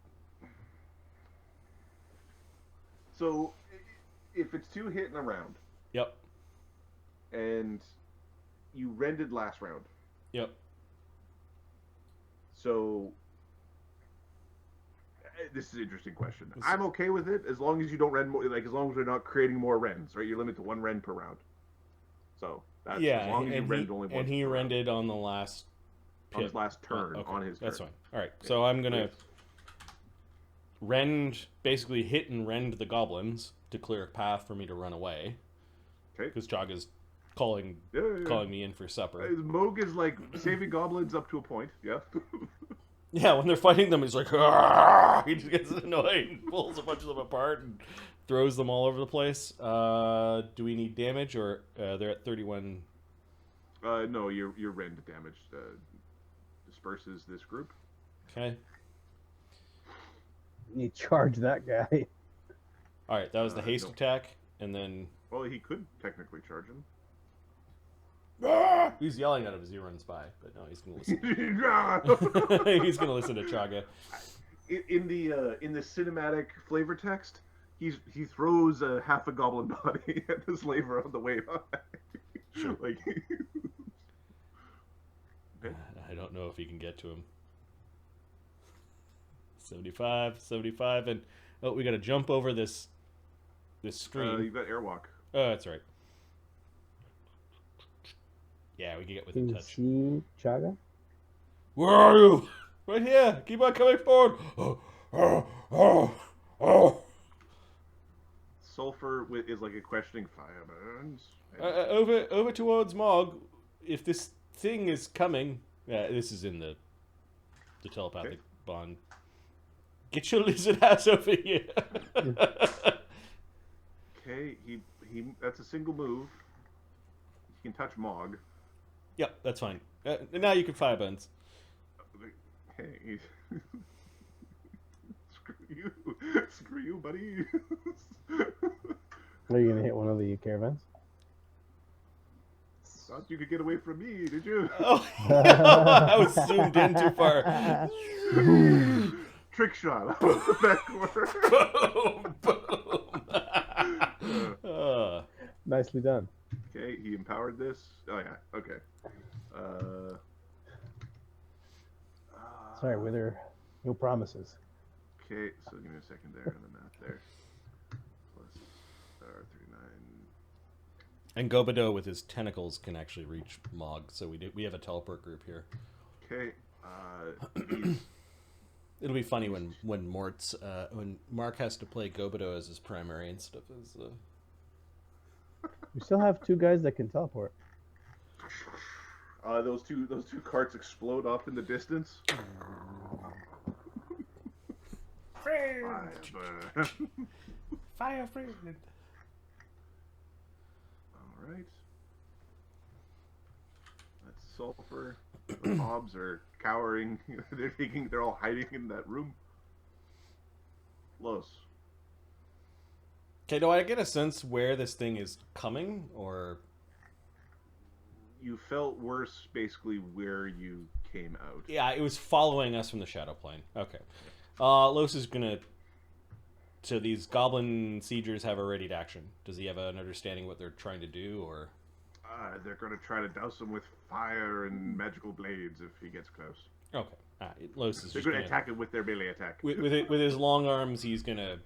So, if it's 2 hit in a round,
Yep.
and you rended last round,
Yep.
so this is an interesting question. I'm okay with it as long as you don't rend more. Like as long as we're not creating more rends, right? You're limited to 1 rend per round. So that's as long as you rend only once.
And he
per round.
rended on the last
on his last turn.
okay.
On his turn.
That's fine. All right, so I'm gonna rend, basically hit and rend the goblins to clear a path for me to run away.
Okay.
Because Jaga's calling me in for supper.
Moog is like saving goblins up to a point. Yeah.
Yeah, when they're fighting them, he's like, "Argh!" He just gets annoyed and pulls a bunch of them apart and throws them all over the place. Do we need damage, or they're at 31?
No, your rend damage disperses this group.
Okay.
You charge that guy.
All right, that was the haste
no.
attack, and then
Well, he could technically charge him.
he's yelling at him as he runs by, but no, he's gonna listen. He's gonna listen to Chaga.
In the cinematic flavor text, he throws a half a goblin body at the slaver on the way by.
Sure.
Like,
I don't know if he can get to him. 75, and oh, we got to jump over this stream.
you've got airwalk.
Oh, that's right. Yeah, we can get within touch.
See Chaga?
Where are you? Right here. Keep on coming forward.
Sulfur is like a questioning fire burns.
Over towards Mog. If this thing is coming, this is in the telepathic bond. Get your lizard ass over here.
Okay, he that's a single move. He can touch Mog.
Yep, that's fine. Now you can fire buns.
Hey, screw you, buddy.
Are you gonna hit one of the caravans?
Thought you could get away from me, did you?
Oh, I was zoomed in too far.
Trick shot out of the back corner.
Boom, boom.
Nicely done.
Okay, he empowered this. Oh yeah, okay.
Sorry, were there no promises?
Okay, so give me a second there on the math there. Plus 39.
And Gobido with his tentacles can actually reach Mog, so we have a teleport group here.
Okay, these
It'll be funny when when Mark has to play Gobido as his primary instead of his.
We still have 2 guys that can teleport.
those two carts explode off in the distance. Fire.
Fire friend.
All right. That's sulfur. The mobs are cowering. They're all hiding in that room. Los.
Okay, do I get a sense where this thing is coming, or
You felt worse basically where you came out.
yeah, it was following us from the shadow plane. Okay, Los is gonna. So these goblin siegers have a ready to action. Does he have an understanding what they're trying to do, or?
They're going to try to douse him with fire and magical blades if he gets close.
Okay, Los is
They're
just
going to attack him with their melee attack.
with his long arms. He's gonna.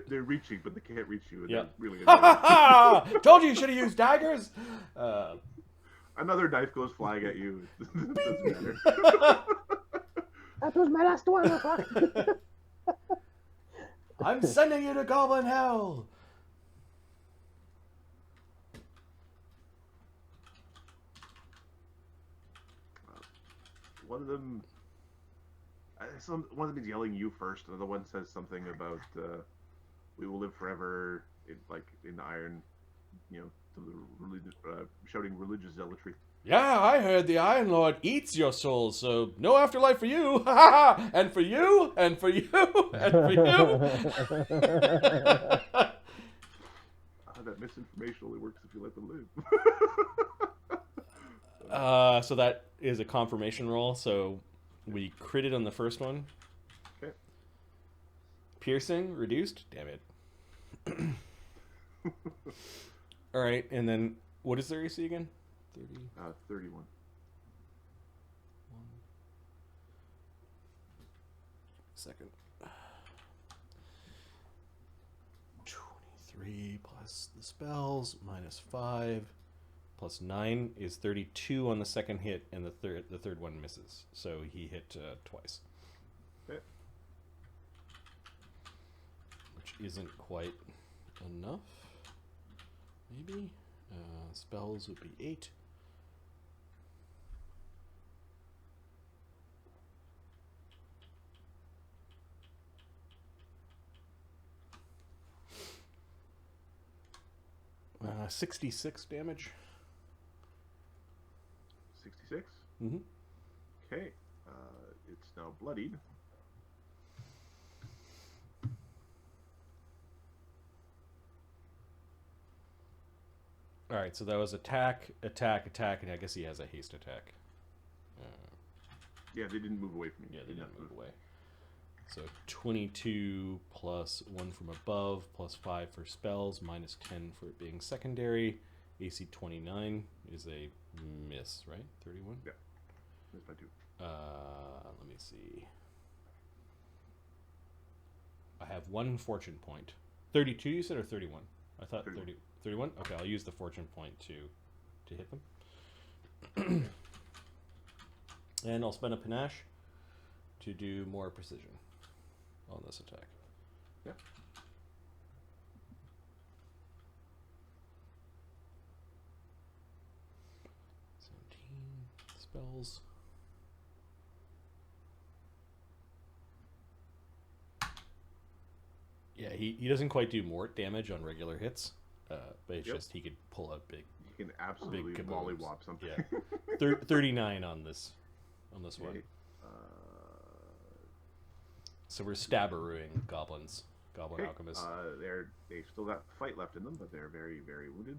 They're reaching, but they can't reach you. And
Yeah.
they're really
Ha
annoying.
ha ha! Told you should have used daggers.
Another knife goes flying at you. It doesn't matter.
That was my last one.
I'm sending you to Goblin Hell.
One of them one of them is yelling you first. Another one says something about we will live forever, in iron, shouting religious zealotry.
Yeah, I heard the Iron Lord eats your soul, so no afterlife for you. Ha ha ha! And for you, and for you, and for you.
That misinformation only works if you let them live.
So that is a confirmation roll. So we critted on the first one.
Okay.
Piercing reduced. Damn it. All right, and then what is their AC again? 30.
31.
Second. 23 plus the spells minus 5 plus 9 is 32 on the second hit, and the third one misses. So he hit twice.
Okay.
Which isn't quite enough. Maybe. Spells would be 8. Uh, 66 damage.
66?
Mm-hmm.
Okay. It's now bloodied.
All right, so that was attack, attack, attack, and I guess he has a haste attack.
Yeah, they didn't move away from you.
Yeah, they didn't move away. So 22 plus 1 from above, plus 5 for spells, minus 10 for it being secondary. AC 29 is a miss, right? 31?
Yeah. Missed by 2.
Let me see. I have 1 fortune point. 32 you said, or 31? I thought
31.
31? Okay, I'll use the fortune point to hit them. And I'll spend a panache to do more precision on this attack.
Yeah.
Spells. Yeah, he doesn't quite do mort damage on regular hits, but it's just he could pull out big.
You can absolutely
Big
mollywop something.
Yeah, 39 on this one.
Okay.
So we're stabberooing goblins, goblin
Okay.
alchemists.
They've still got fight left in them, but they're very, very wounded.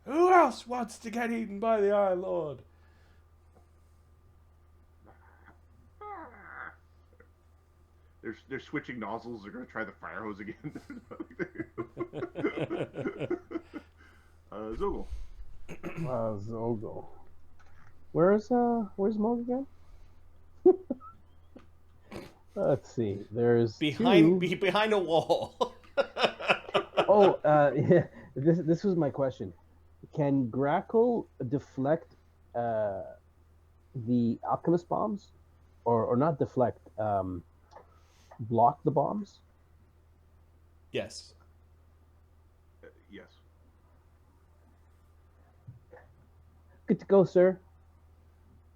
Who else wants to get eaten by the Iron Lord?
They're switching nozzles. They're going to try the fire hose again. Zogel.
Zogel. Where's Mog again? Let's see. There's
behind
two.
behind a wall.
Oh, yeah. This was my question. Can Grackle deflect the alchemist bombs, or not deflect? Block the bombs?
Yes.
Yes.
Good to go, sir.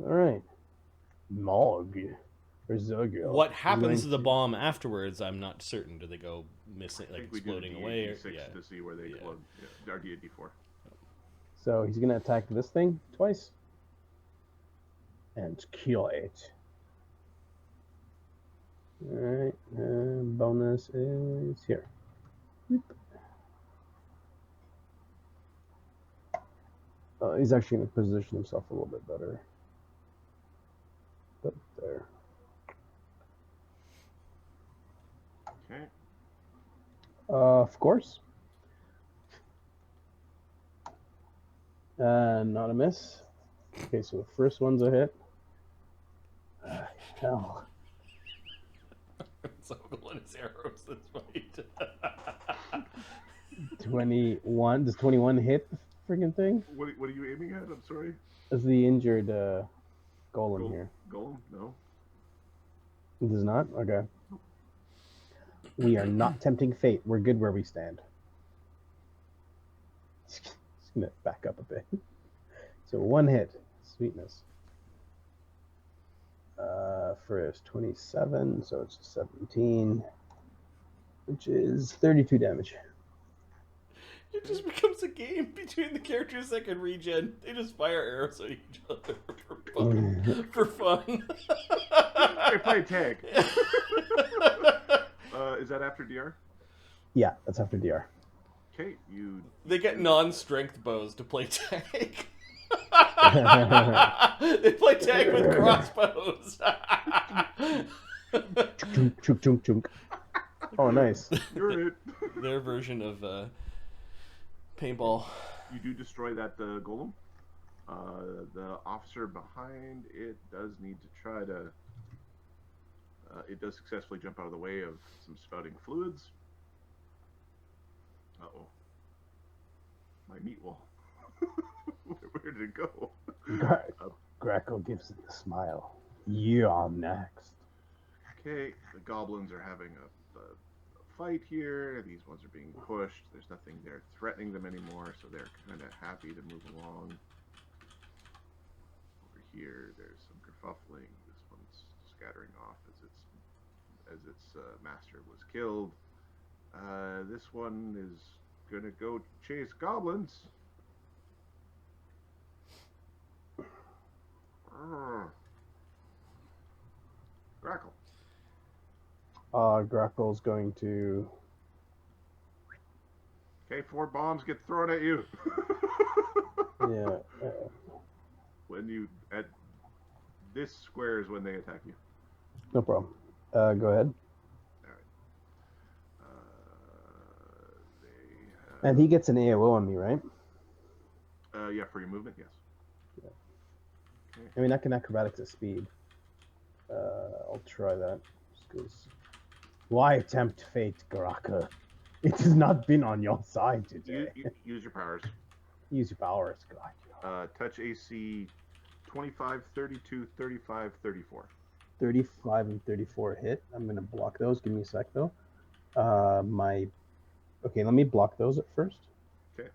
All right. Mog or Zogil.
What
is
happens
going
to the bomb afterwards? I'm not certain. Do they go missing,
I
like
think we do the
exploding away? Or,
D6
yeah.
to see where they
Yeah.
explode. Yeah, our D4.
So he's gonna attack this thing twice and kill it. All right. Bonus is here. He's actually going to position himself a little bit better. But there.
Okay.
Of course. Not a miss. Okay, so the first one's a hit. Hell.
So and his arrows this fight.
21. Does 21 hit the freaking thing?
What are you aiming at? I'm sorry.
Is the injured golem here?
Golem? No.
It does not? Okay. We are not tempting fate. We're good where we stand. Just going to back up a bit. So one hit. Sweetness. First 27, so it's 17, which is 32 damage.
It just becomes a game between the characters that can regen. They just fire arrows at each other for fun.
They play tag. Is that after DR?
Yeah, that's after DR.
Okay, you.
They get non-strength bows to play tag. They play tag with crossbows.
Chunk, chunk, chunk, chunk. Oh, nice.
You're it.
Their version of paintball.
You do destroy that golem. The officer behind it does need to try to. It does successfully jump out of the way of some spouting fluids. Uh-oh. My meat wall. Where did it go?
Greco gives it a smile. You're next.
Okay, the goblins are having a fight here. These ones are being pushed. There's nothing there threatening them anymore, so they're kind of happy to move along. Over here, there's some kerfuffling. This one's scattering off as its master was killed. This one is gonna go chase goblins. Grackle.
Grackle's going to.
Okay, 4 bombs get thrown at you.
Yeah.
When you at this square is when they attack you.
No problem. Go ahead.
All right.
And he gets an AOO on me, right?
Yeah, for your movement, yes.
Yeah.
Okay.
I mean, I can acrobatics at speed. I'll try that. Just 'cause... Why tempt fate, Garaka? It has not been on your side today.
Use your powers.
Use your powers, God.
Touch AC 25, 32, 35, 34.
35 and 34 hit. I'm going to block those. Give me a sec, though. Okay, let me block those at first.
Okay.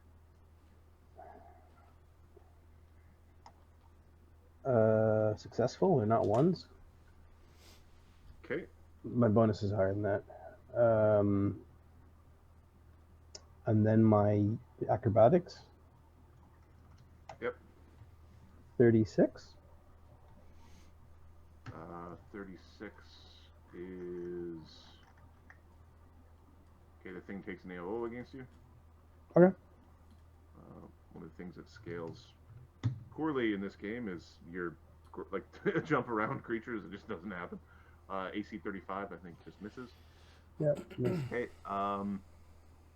Successful. They're not ones.
Okay.
My bonus is higher than that. And then my acrobatics.
Yep.
36.
36 is... Okay, the thing takes an AOO against you.
Okay.
One of the things that scales poorly in this game is your like jump around creatures. It just doesn't happen. AC 35, I think, just misses.
Yeah.
Okay.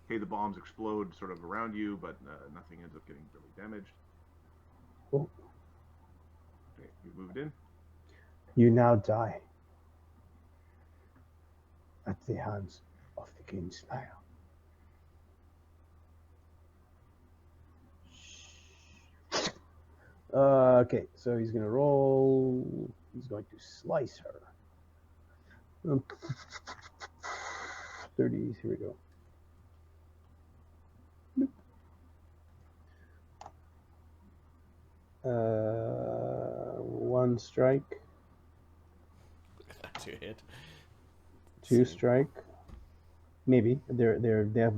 Okay, the bombs explode sort of around you, but nothing ends up getting really damaged.
Cool.
Okay, you moved in.
You now die. at the hands of the King Slayer. Okay, so he's gonna roll. He's going to slice her. 30. Here we go. One strike,
That's your hit.
two
See.
strike. Maybe they have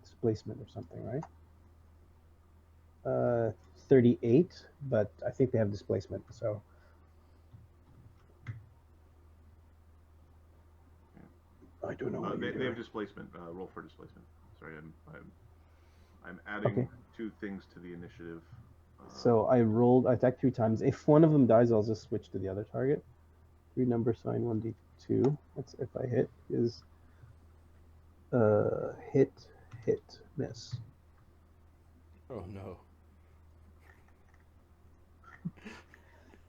displacement or something, right? 38, but I think they have displacement. So I don't know. What
They have displacement. Roll for displacement. Sorry, I'm adding
Okay.
2 things to the initiative.
So I rolled. I attacked 3 times. If one of them dies, I'll just switch to the other target. 3 number sign 1d2. That's if I hit. Is hit, miss.
Oh no.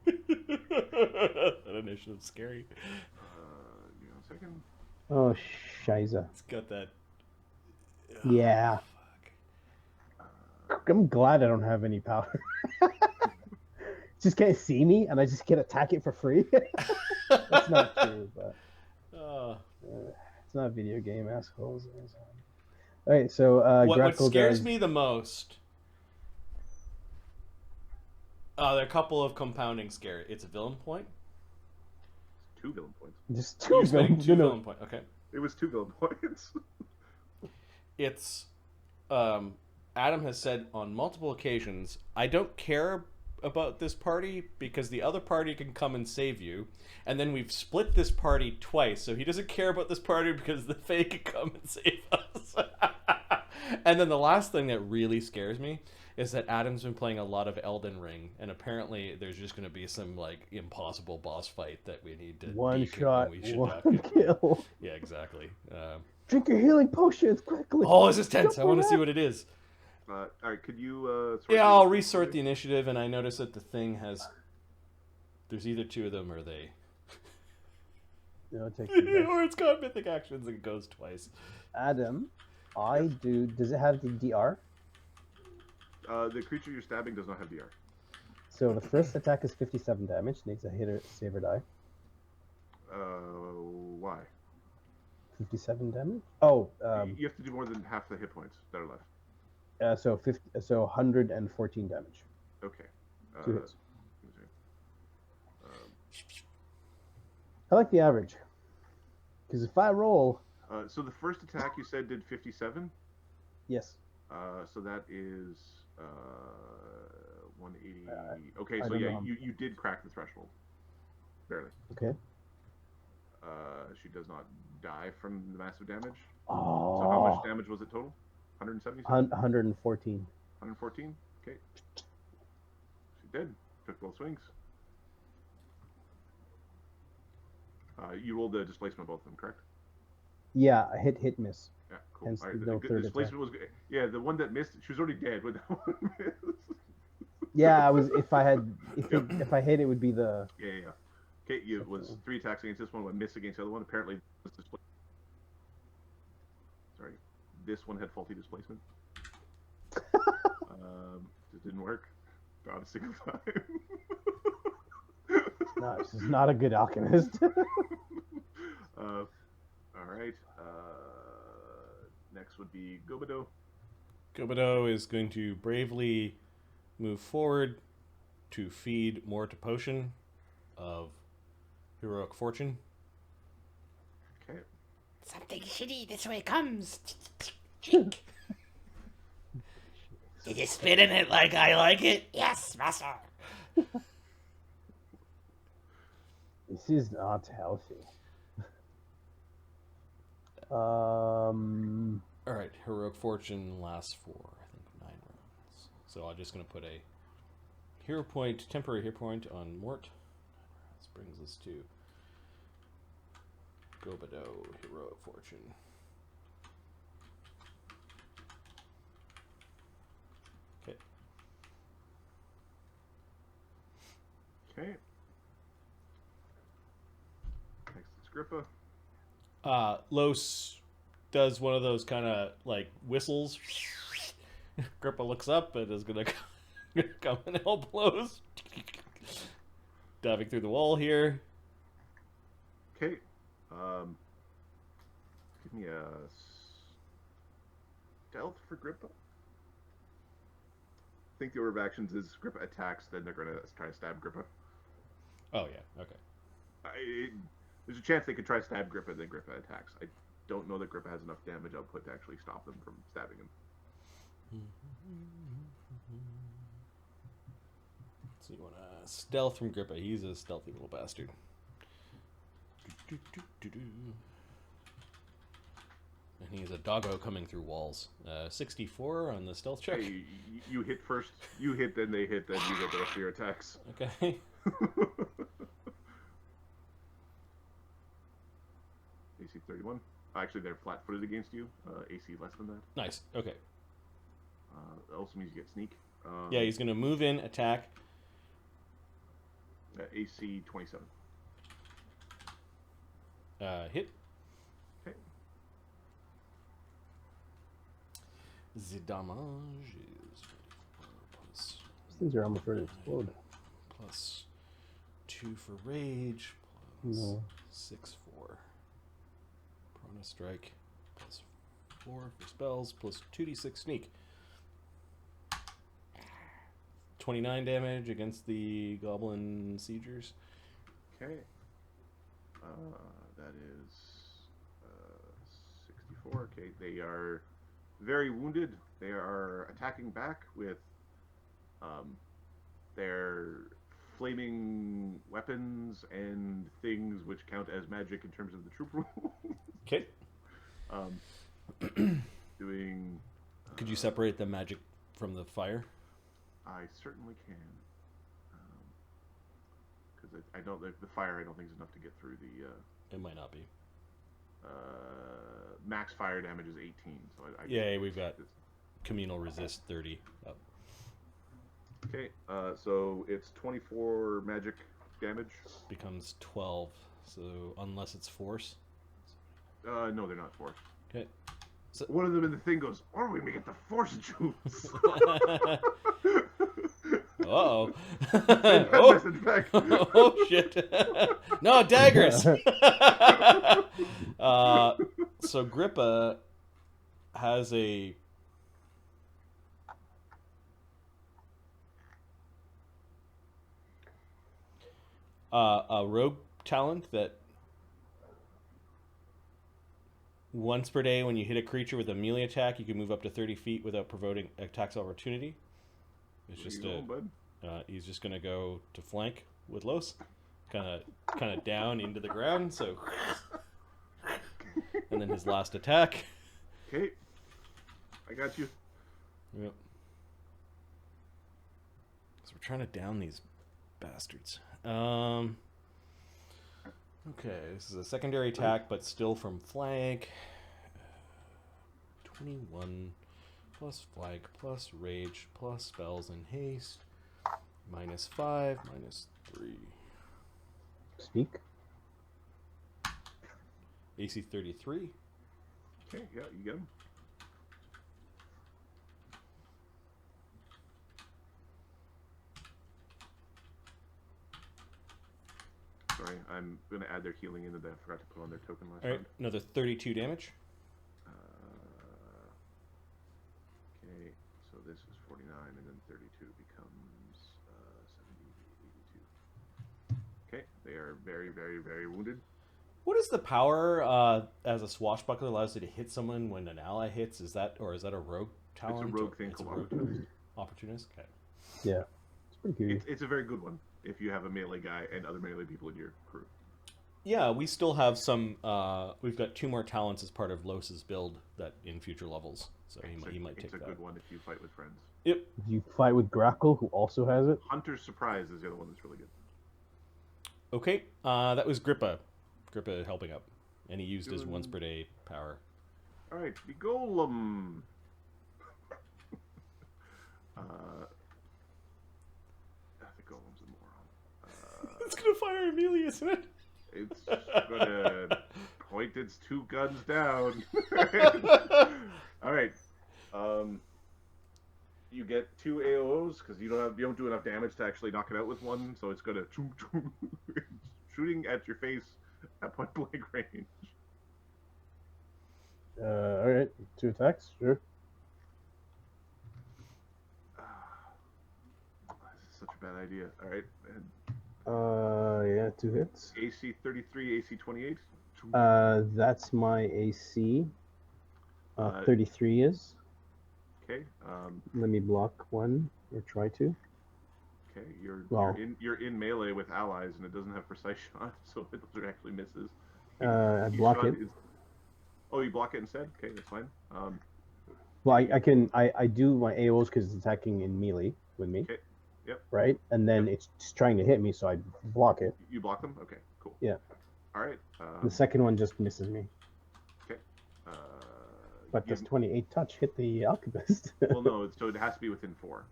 That initiative's scary.
Give me 1 second.
Oh, shiza.
It's got that.
Yeah.
Fuck.
I'm glad I don't have any power. Just can't see me, and I just can't attack it for free. That's not true, but it's not a video game, assholes. All right, so
what scares
does...
me the most. There are a couple of compounding scare. It's a villain point.
2 villain points.
Just
You're
two
spending
villain,
2 villain points. Okay.
It was 2 villain points.
It's Adam has said on multiple occasions, I don't care about this party because the other party can come and save you, and then we've split this party twice, so he doesn't care about this party because the Fae can come and save us. And then the last thing that really scares me is that Adam's been playing a lot of Elden Ring, and apparently there's just going to be some like impossible boss fight that we need to
one
deke,
shot,
and we should
one
not get.
kill.
Yeah, exactly.
Drink your healing potions quickly.
Oh, this is tense. I
Jump
want to
around.
see what it is.
All right, could you? Sort
Yeah,
these?
I'll resort the initiative, and I notice that the thing has. There's either 2 of them, or they.
No, take the dice.
Or it's got mythic actions and it goes twice.
Adam, I do. Does it have the DR?
The creature you're stabbing does not have DR.
So the first attack is 57 damage. Needs a hitter, save or die.
Why?
57 damage. Oh,
You have to do more than half the hit points that are left.
so 114 damage.
Okay.
2 hits.
Um,
I like the average. Because if I roll,
so the first attack you said did 57.
yes.
So that is 180. Okay,
I
so
don't
yeah,
know.
you did crack the threshold. Barely.
Okay.
She does not die from the massive damage.
Oh.
So how much damage was it total? 170?
114.
114? Okay. She did. Took both swings. You rolled the displacement both of them, correct?
Yeah, hit, miss.
Yeah, cool.
Hence
All right,
the
the
no third
displacement was good. Yeah, the one that missed, she was already dead when that one missed.
Yeah, I was. If I hit, it would be the.
Yeah. Okay, it was 3 attacks against this one, one missed against the other one. Apparently, this one had faulty displacement. It didn't work. Not a single time.
No, this is not a good alchemist.
All right. Next would be Gobido.
Gobido is going to bravely move forward to feed more to potion of heroic fortune.
Okay.
Something shitty this way comes. Chink. Did you spit in it like I like it? Yes, master.
This is not healthy.
All right, heroic fortune lasts for I think 9 rounds. So I'm just going to put a hero point, temporary hero point on Mort. This brings us to Gobido heroic fortune. Okay.
Okay. Next is Grippa.
Los does one of those kind of like whistles. Grippa looks up and is gonna come and help Los. Diving through the wall here.
Okay. Give me a stealth for Grippa. I think the order of actions is Grippa attacks, then they're going to try to stab Grippa.
Oh, yeah. Okay.
There's a chance they could try to stab Grippa, then Grippa attacks. I don't know that Grippa has enough damage output to actually stop them from stabbing him.
So you want to stealth from Grippa. He's a stealthy little bastard. And he's a doggo coming through walls. 64 on the stealth check.
Hey, you hit first. You hit, then they hit, then you get the rest of your attacks.
Okay.
AC 31. Actually, they're flat-footed against you. AC less than that.
Nice. Okay.
That also means you get sneak.
Yeah, he's going to move in, attack.
AC 27.
Hit.
Okay.
The damage is 24 plus
These things are almost ready to explode.
plus 2 for rage, plus
No.
6 for prana strike, plus 4 for spells, plus 2d6 sneak. 29 damage against the goblin siegers.
Okay. That is 64. Okay, they are very wounded. They are attacking back with their flaming weapons and things which count as magic in terms of the troop rule.
Okay.
Doing.
Could you separate the magic from the fire?
I certainly can. Because I don't. The fire, I don't think is enough to get through the.
It might not be.
Max fire damage is 18. So
Yeah, we've got communal resist 30 up.
Okay, so it's 24 magic damage.
Becomes 12. So unless it's force.
No, they're not force.
Okay. So,
One of them in the thing goes, or we may get the force juice.
uh-oh.
That's in fact.
Oh, shit. No, daggers. So Grippa has a rogue talent that once per day when you hit a creature with a melee attack, you can move up to 30 feet without provoking attacks of opportunity. It's just he's just gonna go to flank with Los, kind of down into the ground. So, and then his last attack.
Okay, I got you.
Yep. So we're trying to down these bastards. Okay, this is a secondary attack, but still from flank. 21 plus flank plus rage plus spells and haste. -5, -3.
Speak.
AC 33.
Okay, yeah, you get him. Sorry, I'm going to add their healing in that I forgot to put on their token last
All right,
round.
another 32 damage.
Okay, so this is 49, and then 32 becomes 70, 82. Okay, they are very, very, very wounded.
What is the power as a swashbuckler allows you to hit someone when an ally hits? Is that a rogue talent?
It's a rogue thing called Opportunist.
Opportunist? Okay.
Yeah, it's pretty good.
It's a very good one if you have a melee guy and other melee people in your crew.
Yeah, we still have some. We've got 2 more talents as part of Los's build that in future levels, so he might take
It's a
that.
good one if you fight with friends.
Yep.
You fight with Grackle, who also has it.
Hunter's Surprise is the other one that's really good.
Okay, that was Grippa. Grippa helping up, and he used his
Doing-
once per day power.
All right, the golem. The golem's a moron.
It's gonna fire immediately, isn't it?
It's gonna Point its 2 guns down. All right. You get 2 AOs because you don't do enough damage to actually knock it out with one, so it's gonna shooting at your face at point blank range.
All right, 2 attacks, sure.
This is such a bad idea. All right. And
Yeah, 2 hits.
AC 33, AC 28.
That's my AC. 33 is.
Okay.
Let me block 1 or try to.
Okay.
Well.
You're in melee with allies, and it doesn't have precise shot, so it actually misses.
I block it.
Oh, you block it instead? Okay, that's fine.
Well, I do my AOs because it's attacking in melee with me.
Okay. Yep.
Right, and then it's trying to hit me, so I block it.
You block them? Okay, cool.
Yeah.
All right.
The second one just misses me.
Okay.
But does 28 touch hit the alchemist?
Well, no. So it has to be within 4.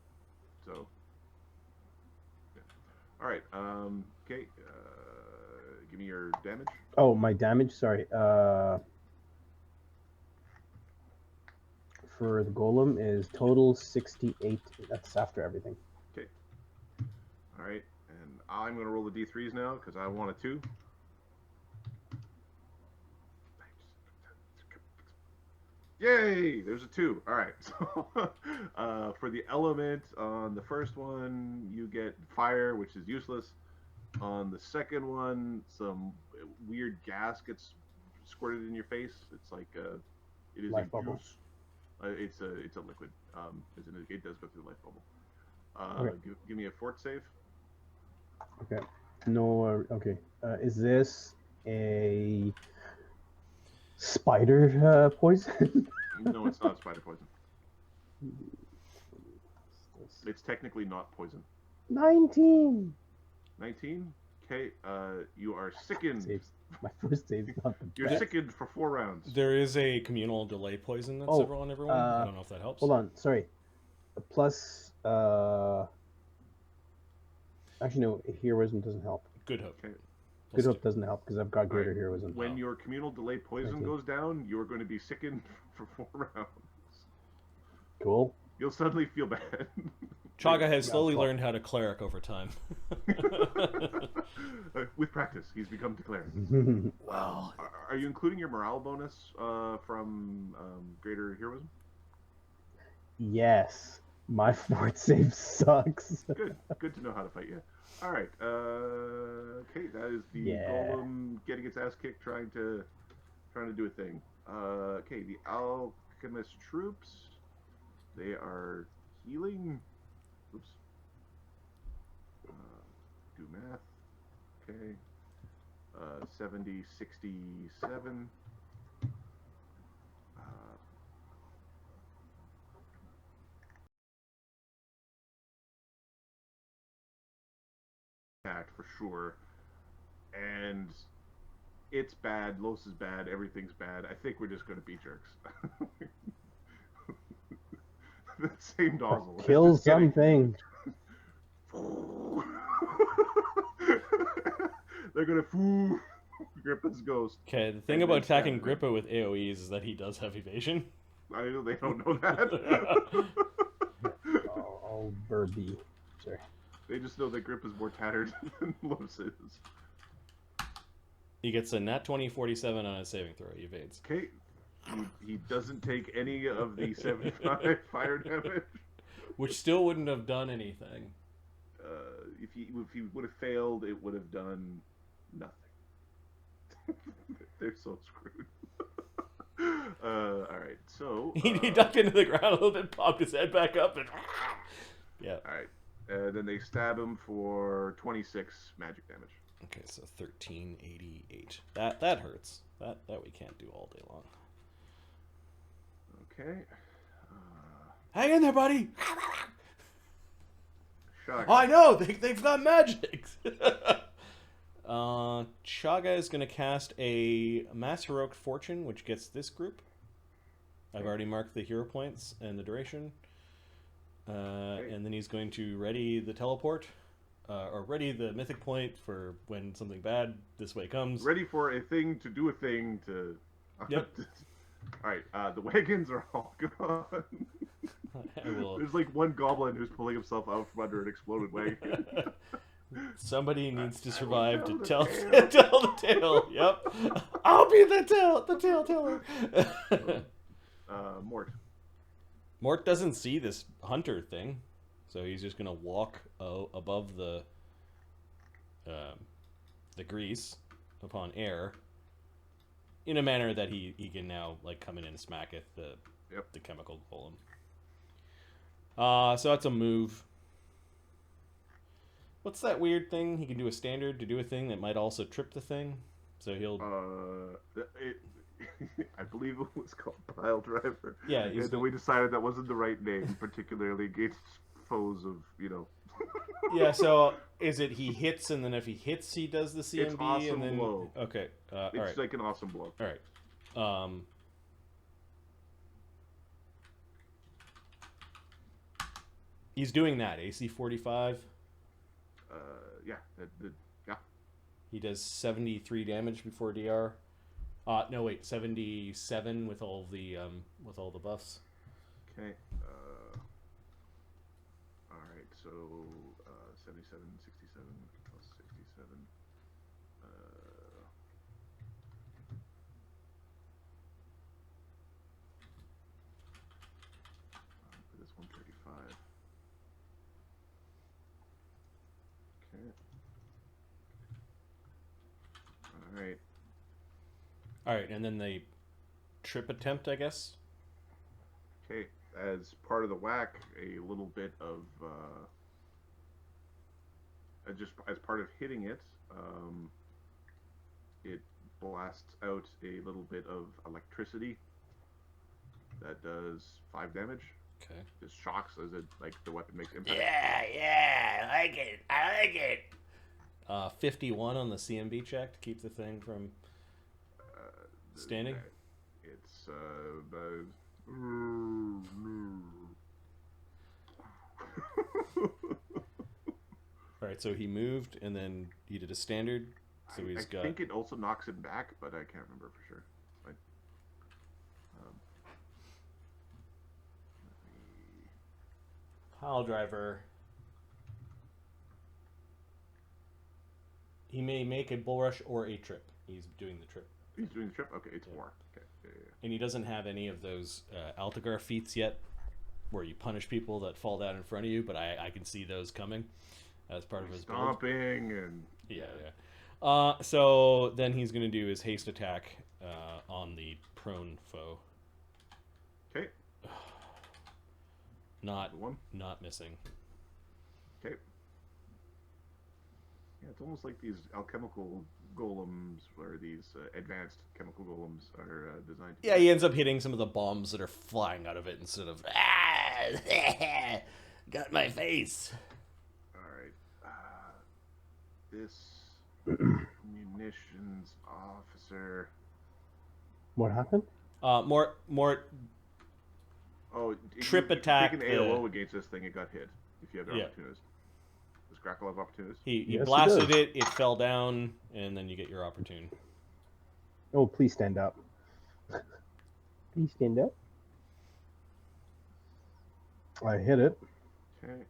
So. Yeah. All right. Okay. Give me your damage.
Oh, my damage. Sorry. For the golem is total 68. That's after everything.
Okay. All right. And I'm going to roll the D3s now because I want a 2. Yay! There's a 2. All right. So for the element on the first one, you get fire, which is useless. On the second one, some weird gas gets squirted in your face. It's like it is
Life
a
bubble.
juice. It's a liquid. It does go through the life bubble.
Okay.
Give me a fort save.
Okay. No. Okay. Is this a spider poison?
No, it's not spider poison. It's technically not poison.
19.
19. Okay. You are sickened.
Saves. My first save is not the
You're
best.
sickened for 4 rounds.
There is a communal delay poison that's on everyone. I don't know if that helps.
Hold on. Sorry. Plus. Actually, no. Heroism doesn't help.
Good hope.
Okay.
Good hope doesn't help because I've got greater
Right.
heroism.
When your communal delay poison
19.
goes down, you're going to be sickened for 4 rounds.
Cool.
You'll suddenly feel bad.
Chaga has
Yeah,
slowly
fuck.
learned how to cleric over time.
With practice, he's become declared.
Wow.
Are you including your morale bonus from greater heroism?
Yes. My fort save sucks.
Good to know how to fight you. All right. Okay, that is the
Yeah.
golem getting its ass kicked, trying to do a thing. Okay, the alchemist troops. They are healing. Oops. Do math. Okay. 70, 67. For sure. And it's bad. Los is bad. Everything's bad. I think we're just going to be jerks. The same nozzle.
Kill something.
They're going to grip his ghost.
Okay, the thing
And
about
then stab
attacking
him.
Grippa with AoEs is that he does have evasion.
I know they don't know that.
I'll burby. Sorry.
They just know that Grip is more tattered than Los is.
He gets a nat 20 47 on his saving throw. He evades.
Okay. He doesn't take any of the 75 fire damage.
Which still wouldn't have done anything.
If he would have failed, it would have done nothing. They're so screwed. All right, so
He ducked into the ground a little bit, popped his head back up, and yeah.
all right. Then they stab him for 26 magic damage.
Okay, so 1388. That hurts. That we can't do all day long.
Okay.
Hang in there, buddy.
Shock.
Oh, I know they've got magic. Chaga is going to cast a Mass Heroic Fortune, which gets this group. I've already marked the hero points and the duration. And then he's going to ready the teleport. or ready the mythic point for when something bad this way comes.
Ready for a thing to do a thing to.
Yep.
All right. The wagons are all gone.
I will.
There's like one goblin who's pulling himself out from under an exploded wagon.
Somebody needs to
I will
survive to
tell
tell
the tale.
tell the tale. Yep. I'll be the tale teller.
Mort.
Mort doesn't see this hunter thing, so he's just gonna walk above the grease upon air in a manner that he can now like come in and smack at the chemical golem. So that's a move. What's that weird thing? He can do a standard to do a thing that might also trip the thing. So he'll.
I believe it was called Pile Driver.
Yeah,
and then we decided that wasn't the right name, particularly against foes of
Yeah. So is it he hits and then if he hits he does the CMB
It's awesome
and then
blow.
okay. All
It's
right.
like an awesome blow.
All right. He's doing that AC 45.
Yeah. Yeah.
He does 73 damage before DR. No wait, 77 with all the buffs.
Okay. All right. So 77, 67 plus 67. For this 135. Okay. All right.
All right, and then the trip attempt, I guess.
Okay. As part of the whack, a little bit of just as part of hitting it, it blasts out a little bit of electricity that does 5 damage.
Okay.
Just shocks as it the weapon makes impact.
Yeah, I like it.
51 on the CMB check to keep the thing from standing.
It's
All right, so he moved and then he did a standard. So
I
he's got.
think it also knocks him back, but I can't remember for sure.
Pile driver. He may make a bull rush or a trip. He's doing the trip.
He's doing the trip? Okay, it's 4. Okay. Yeah.
And he doesn't have any of those Altagar feats yet, where you punish people that fall down in front of you, but I can see those coming as part of his build.
Stomping and...
Yeah. So then he's going to do his haste attack on the prone foe.
Okay.
Not
One.
Not missing.
Okay. Yeah, it's almost like these alchemical golems, or these advanced chemical golems, are designed to...
Yeah, he ends up hitting some of the bombs that are flying out of it instead of...
Got my face.
Alright. This munitions officer...
What happened?
More
Oh,
Trip
you
attack
take an
the-
AOO against this thing, it got hit. If you have the
Yeah.
opportunist. Does Grackle have opportunist?
he
Yes, he
blasted
does.
it fell down, and then you get your opportune.
Oh, please stand up. Please stand up. I hit it.
Okay.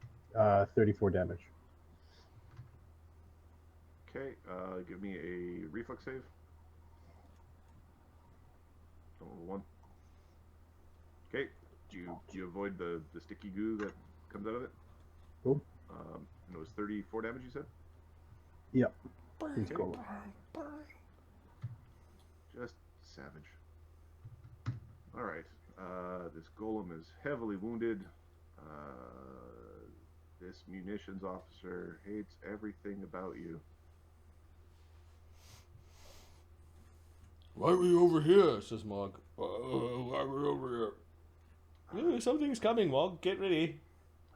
34 damage.
Okay. Give me a reflex save. Roll 1. Okay. Do you avoid the sticky goo that comes out of it?
Cool.
And it was 34 damage, you said?
Yep. Please go.
Just savage. Alright. This golem is heavily wounded. This munitions officer hates everything about you.
Why are we over here? Says Mog. Why are we over here? Something's coming, Mog. Get ready.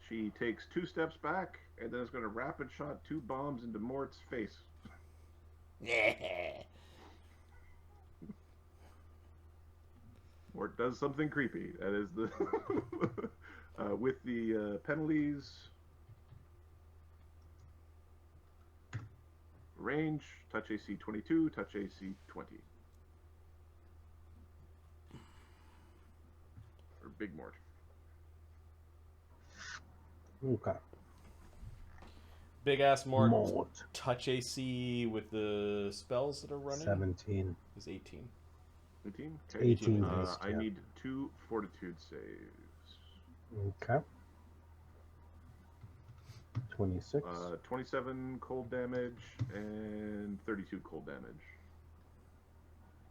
She takes 2 steps back, and then is going to rapid shot 2 bombs into Mort's face. Mort does something creepy. That is the... with the penalties... Range, touch AC 22, touch AC 20. Or Big Mort.
Okay.
Big ass Mort.
Mort.
Touch AC with the spells that are running
17.
is 18.
18?
18
Okay.
haste,
I
yeah.
need 2 fortitude saves.
Okay. 26.
27 cold damage and 32 cold damage.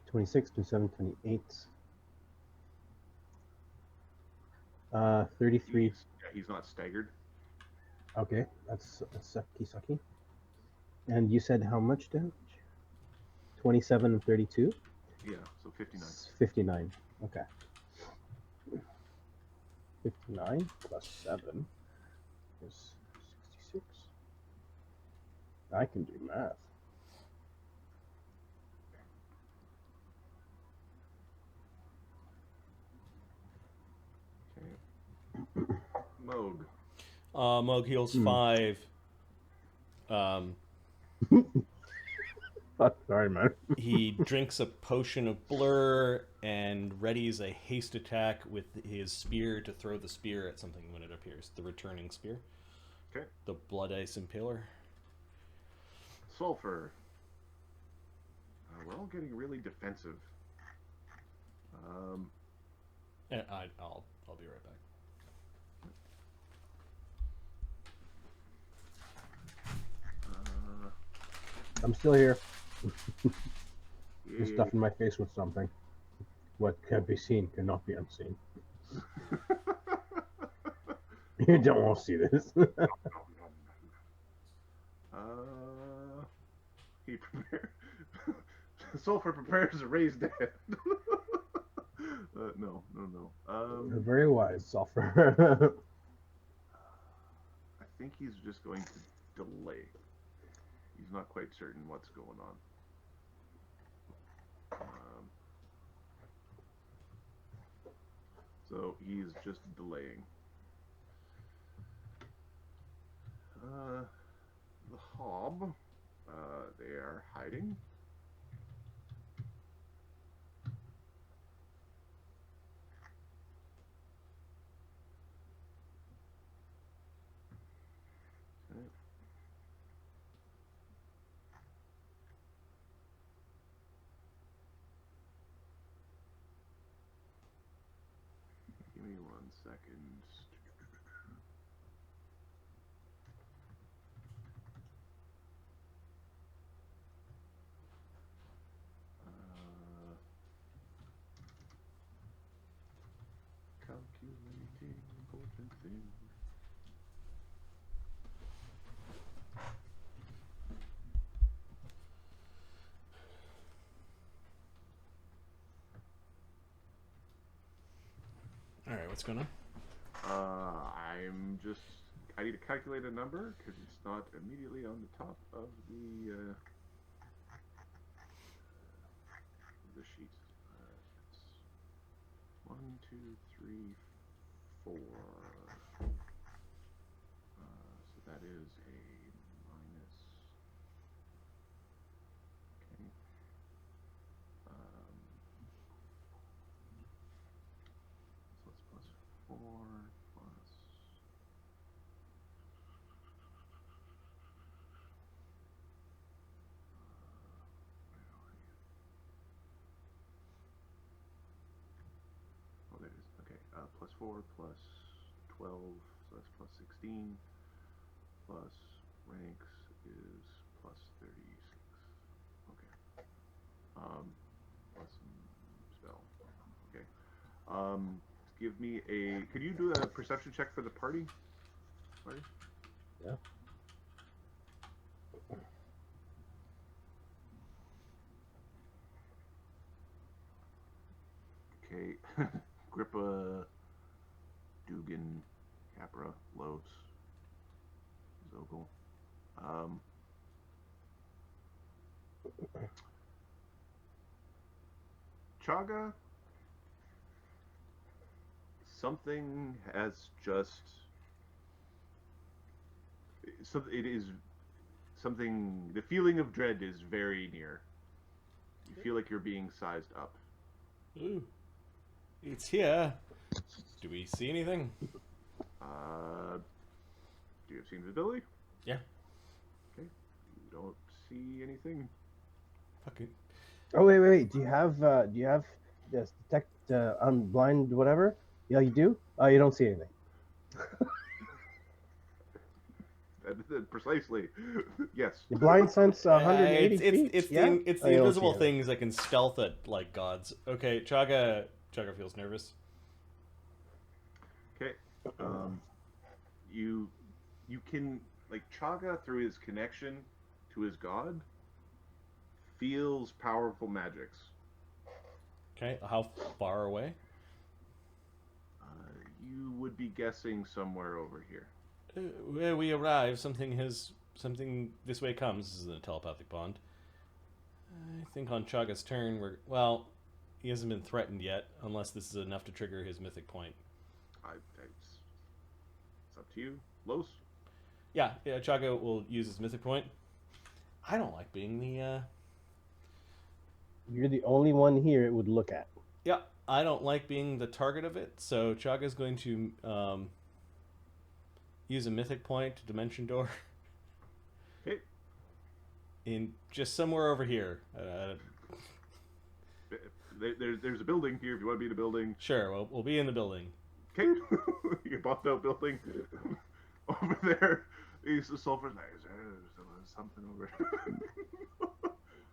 26, 27, 28. 33.
He's not staggered.
Okay, that's sucky. And you said how much damage? 27 and 32?
Yeah, so 59.
59. Okay. 59 plus 7 is 66. I can do math.
Okay. Moog.
Moog heals 5.
Sorry, man.
He drinks a potion of blur and readies a haste attack with his spear to throw the spear at something when it appears. The returning spear.
Okay.
The Blood Ice Impaler.
Sulfur. We're all getting really defensive.
And I'll be right back.
I'm still here.
Yeah.
You're stuffing my face with something. What can be seen cannot be unseen. You don't want to see this.
He prepared. Sulfur prepares a raised dead. No.
You're very wise, Sulfur.
I think he's just going to delay. He's not quite certain what's going on. So he's just delaying. The Hob, they are hiding. Okay. Give me 1 second. Calculating important things.
Alright, what's going on?
I need to calculate a number because it's not immediately on the top of the sheet. It's 1, 2, 3, 4. So that is a minus. Okay. So it's plus 4 plus. Oh, there it is. Okay. Plus 4 plus 12, so that's plus 16. Plus ranks is plus 36. Okay. Plus spell. Okay. Give me a. Could you do a perception check for the party? Sorry.
Yeah.
Okay. Grippa, Dugan, Capra, Los, Zogel. Chaga, something has just. So it is something. The feeling of dread is very near. You feel like you're being sized up.
Ooh. It's here. Do we see anything?
Do you have seen visibility?
Yeah.
Okay. You don't see anything.
Fucking.
Oh wait. Do you have this detect unblind whatever? Yeah, you do. Oh, you don't see anything.
Precisely. Yes.
Your blind sense 180 feet.
It's
yeah?
the it's
Oh,
the
you don't see
invisible
anything.
things that can stealth it like gods. Okay, Chaga feels nervous.
Okay. You can, like, Chaga, through his connection to his god, feels powerful magics.
Okay, how far away?
You would be guessing somewhere over here.
Where we arrive, something this way comes. This is a telepathic bond. I think on Chaga's turn, he hasn't been threatened yet, unless this is enough to trigger his mythic point.
It's up to you. Los?
Yeah, Chaga will use his mythic point. I don't like being the.
You're the only one here it would look at.
Yeah, I don't like being the target of it, so Chaga's going to use a mythic point to dimension door.
Okay.
In just somewhere over here.
There's a building here if you want to be in a building.
Sure, we'll be in the building.
Okay. You bopped out building. Over there. He's the sulfur. There's something over there.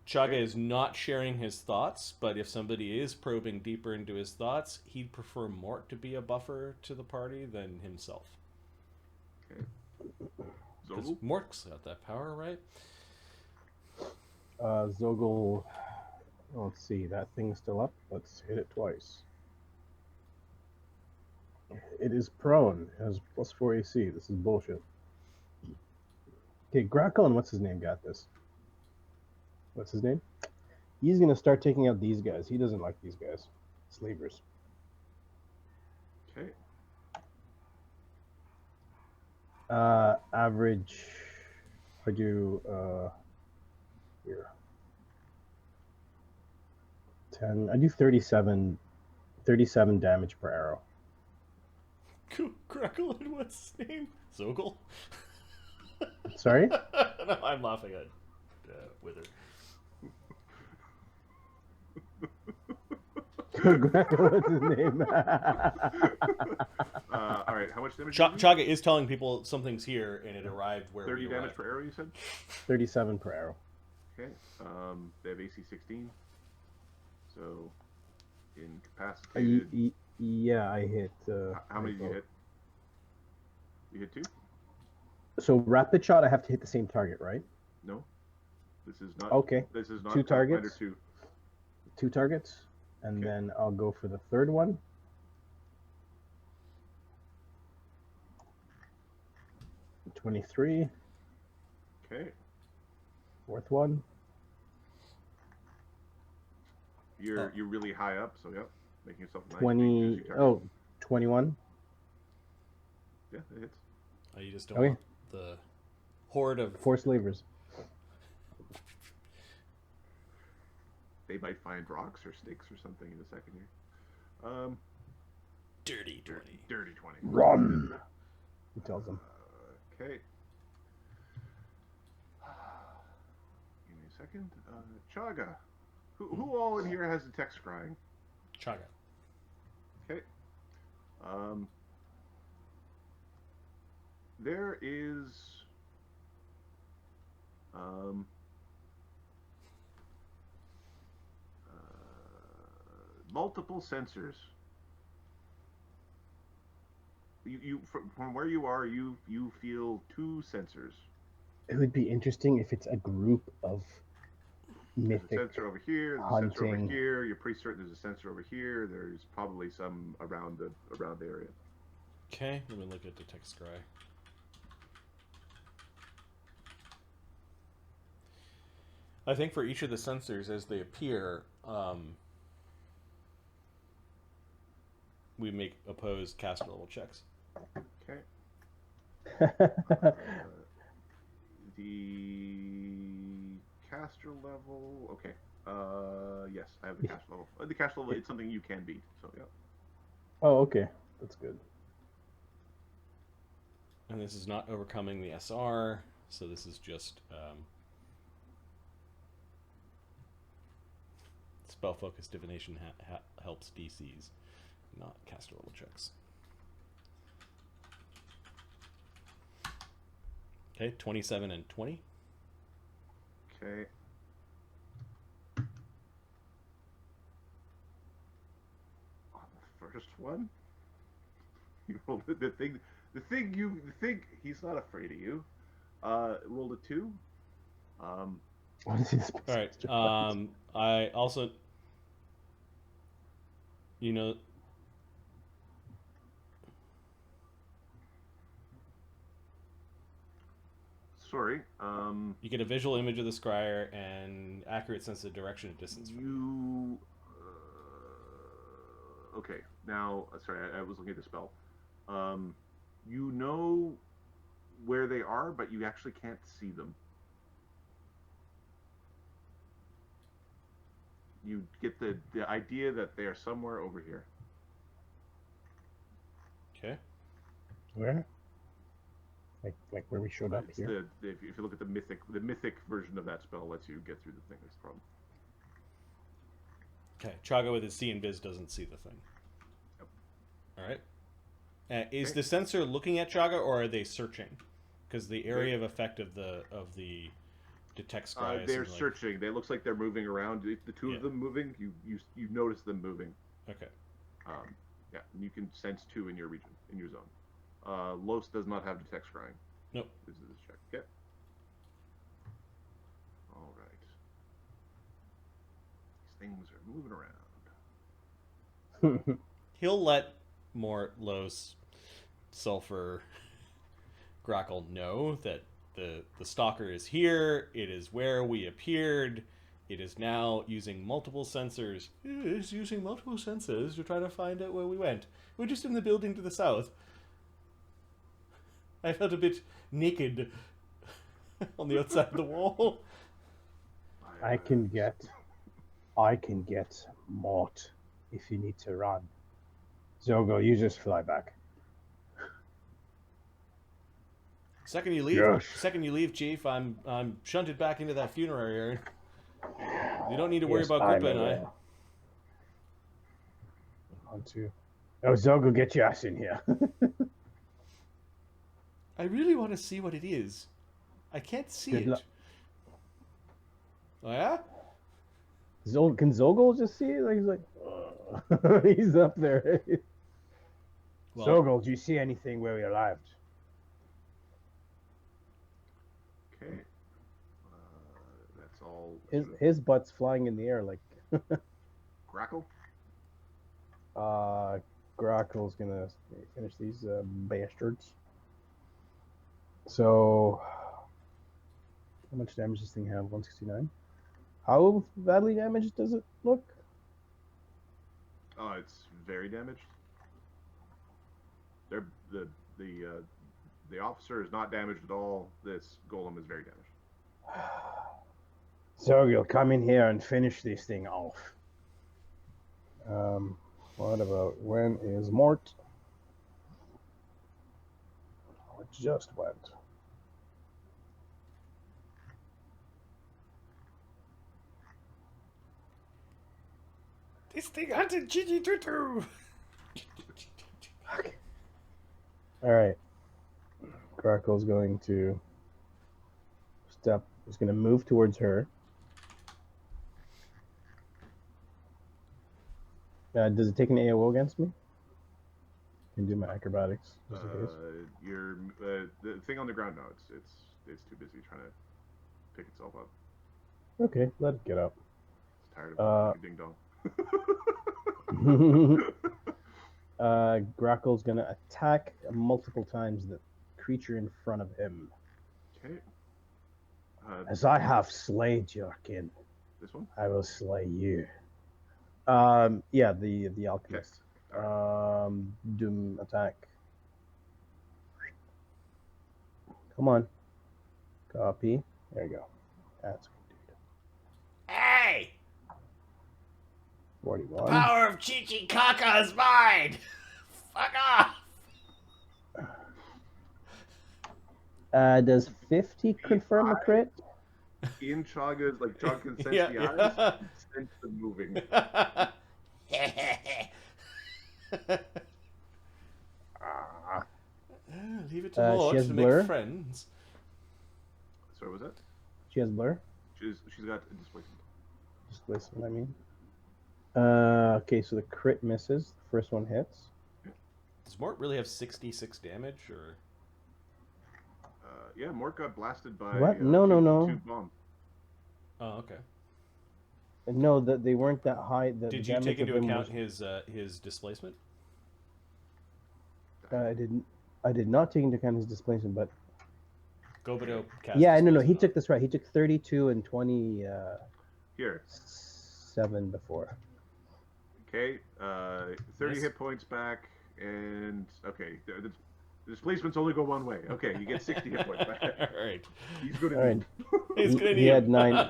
Chaga is not sharing his thoughts, but if somebody is probing deeper into his thoughts, he'd prefer Mort to be a buffer to the party than himself.
Okay.
Because
Zogel?
Mort's got that power, right?
Zogel. Let's see. That thing's still up. Let's hit it twice. It is prone. It has +4 AC. This is bullshit. Okay, Grakon, what's his name, got this. What's his name? He's going to start taking out these guys. He doesn't like these guys. Slavers.
Okay.
Average. I do here 10. I do 37 damage per arrow.
Crackle, and what's his name? Zogel?
Sorry?
No, I'm laughing at Wither.
What's his name?
All right. How much damage?
Chaga is telling people something's here, and it arrived where
30
we
damage
arrived.
per arrow, you said?
37 per arrow.
Okay. They have AC 16. So, incapacitated.
Yeah, I hit.
How many did you hit? You hit 2?
So rapid shot, I have to hit the same target, right?
No. This is not.
Okay.
This is not
2 targets.
Pathfinder 2.
2 targets, and
Okay.
then I'll go for the third one. $23.
Okay.
Fourth one.
You're really high up, so yep. Making yourself nice.
20. Oh, 21.
Yeah, it hits.
Oh, you just don't
Okay.
want the horde of
4 slavers.
They might find rocks or sticks or something in a second here.
dirty 20.
Dirty 20.
Run! He tells them.
Okay. Give me a second. Chaga. Who all in here has the text scrying?
Chaga.
Okay. There is multiple sensors. You from where you are, you feel 2 sensors.
It would be interesting if it's a group of
There's a
mythic.
sensor over here. There's a sensor over
hunting.
here. You're pretty certain there's a sensor over here. There's probably some around the area.
Okay, let me look at Detect Scry. I think for each of the sensors as they appear, we make opposed caster level checks.
Okay. The caster level. Okay. Yes, I have the caster level. The caster level is something you can beat. So yeah.
Oh, okay. That's good.
And this is not overcoming the SR, so this is just spell focus divination helps DCs, not caster level checks. Okay, 27 and 20.
Okay. On the first one, you rolled the thing. The thing you think he's not afraid of you. Rolled a 2.
What is this?
All right. I also, you know,
Sorry.
you get a visual image of the scryer and accurate sense of direction and distance.
You. Okay. Now, sorry, I was looking at the spell. You know where they are, but you actually can't see them. You get the idea that they are somewhere over here.
Okay.
Where? Like where we showed up
It's
here.
if you look at the mythic version of that spell lets you get through the thing. That's the problem.
Okay. Chaga with his see and biz doesn't see the thing.
Yep.
All right. Is
Okay.
the sensor looking at Chaga, or are they searching? Because the area of effect of the detect scry.
They're searching. It looks like they're moving around. The two of them moving. You notice them moving.
Okay.
Yeah, and you can sense 2 in your region, in your zone. Los does not have detect scrying.
Nope.
This is this check. Okay. All right. These things are moving around.
He'll let more Los, Sulfur, Grackle know that the Stalker is here. It is where we appeared. It is now using multiple sensors. It is using multiple sensors to try to find out where we went. We're just in the building to the south. I felt a bit naked on the outside of the wall.
I can get Mort if you need to run. Zogo, you just fly back.
Second you leave, Chief. I'm shunted back into that funerary area. You don't need to worry
Yes,
about
I'm
Grippa and I.
aware. Want to? Oh, Zogo, get your ass in here.
I really want to see what it is. I can't see
Good
it.
luck.
Oh yeah?
Can Zogel just see it? Like he's like, he's up there.
Well,
Zogel, do you see anything where we arrived?
Okay. That's all.
His butt's flying in the air like.
Grackle.
Grackle's gonna finish these bastards. So, how much damage does this thing have? 169. How badly damaged does it look?
Oh, it's very damaged. The officer is not damaged at all. This golem is very damaged.
So you'll come in here and finish this thing off. What about when is Mort? Oh, it just went.
This thing hunted Gigi Tutu.
All right. Crackle's going to he's going to move towards her. Does it take an AOO against me? Can do my acrobatics just in case.
The thing on the ground. No, it's too busy trying to pick itself up.
Okay, let it get up.
It's tired of ding dong.
Grackle's gonna attack multiple times the creature in front of him.
Okay.
As I have slayed your kin,
This one.
I will slay you. Yeah, the alchemist.
Okay.
Doom attack. Come on. Copy. There you go. That's good, 41.
Power of Chichi Kaka is mine! Fuck off!
Does 50 confirm a crit?
In Chaga's, like, Chaga can sense
Yeah,
the
yeah.
eyes, and sense them moving.
Leave it to
She
Mort
has
to
blur?
make friends.
Sorry, was that?
She has blur?
She's got a displacement.
Displacement, I mean. Okay, so the crit misses. The first one hits.
Does Mort really have 66 damage, or...?
Yeah, Mort got blasted by
What? No.
two bombs.
Oh, okay.
No, they weren't that high. The
Did you
damage
take into
of them
account
was-
his displacement?
I did not take into account his displacement, but
Gobido cast
yeah, no, he
displacement
took
on.
this right. He took 32 and 27
Here.
before.
Okay, 30
Nice.
hit points back, and okay, the displacements only go one way. Okay, you get 60 hit points back.
Alright.
He's good
All right.
He's gonna
He
need
had
him.
9.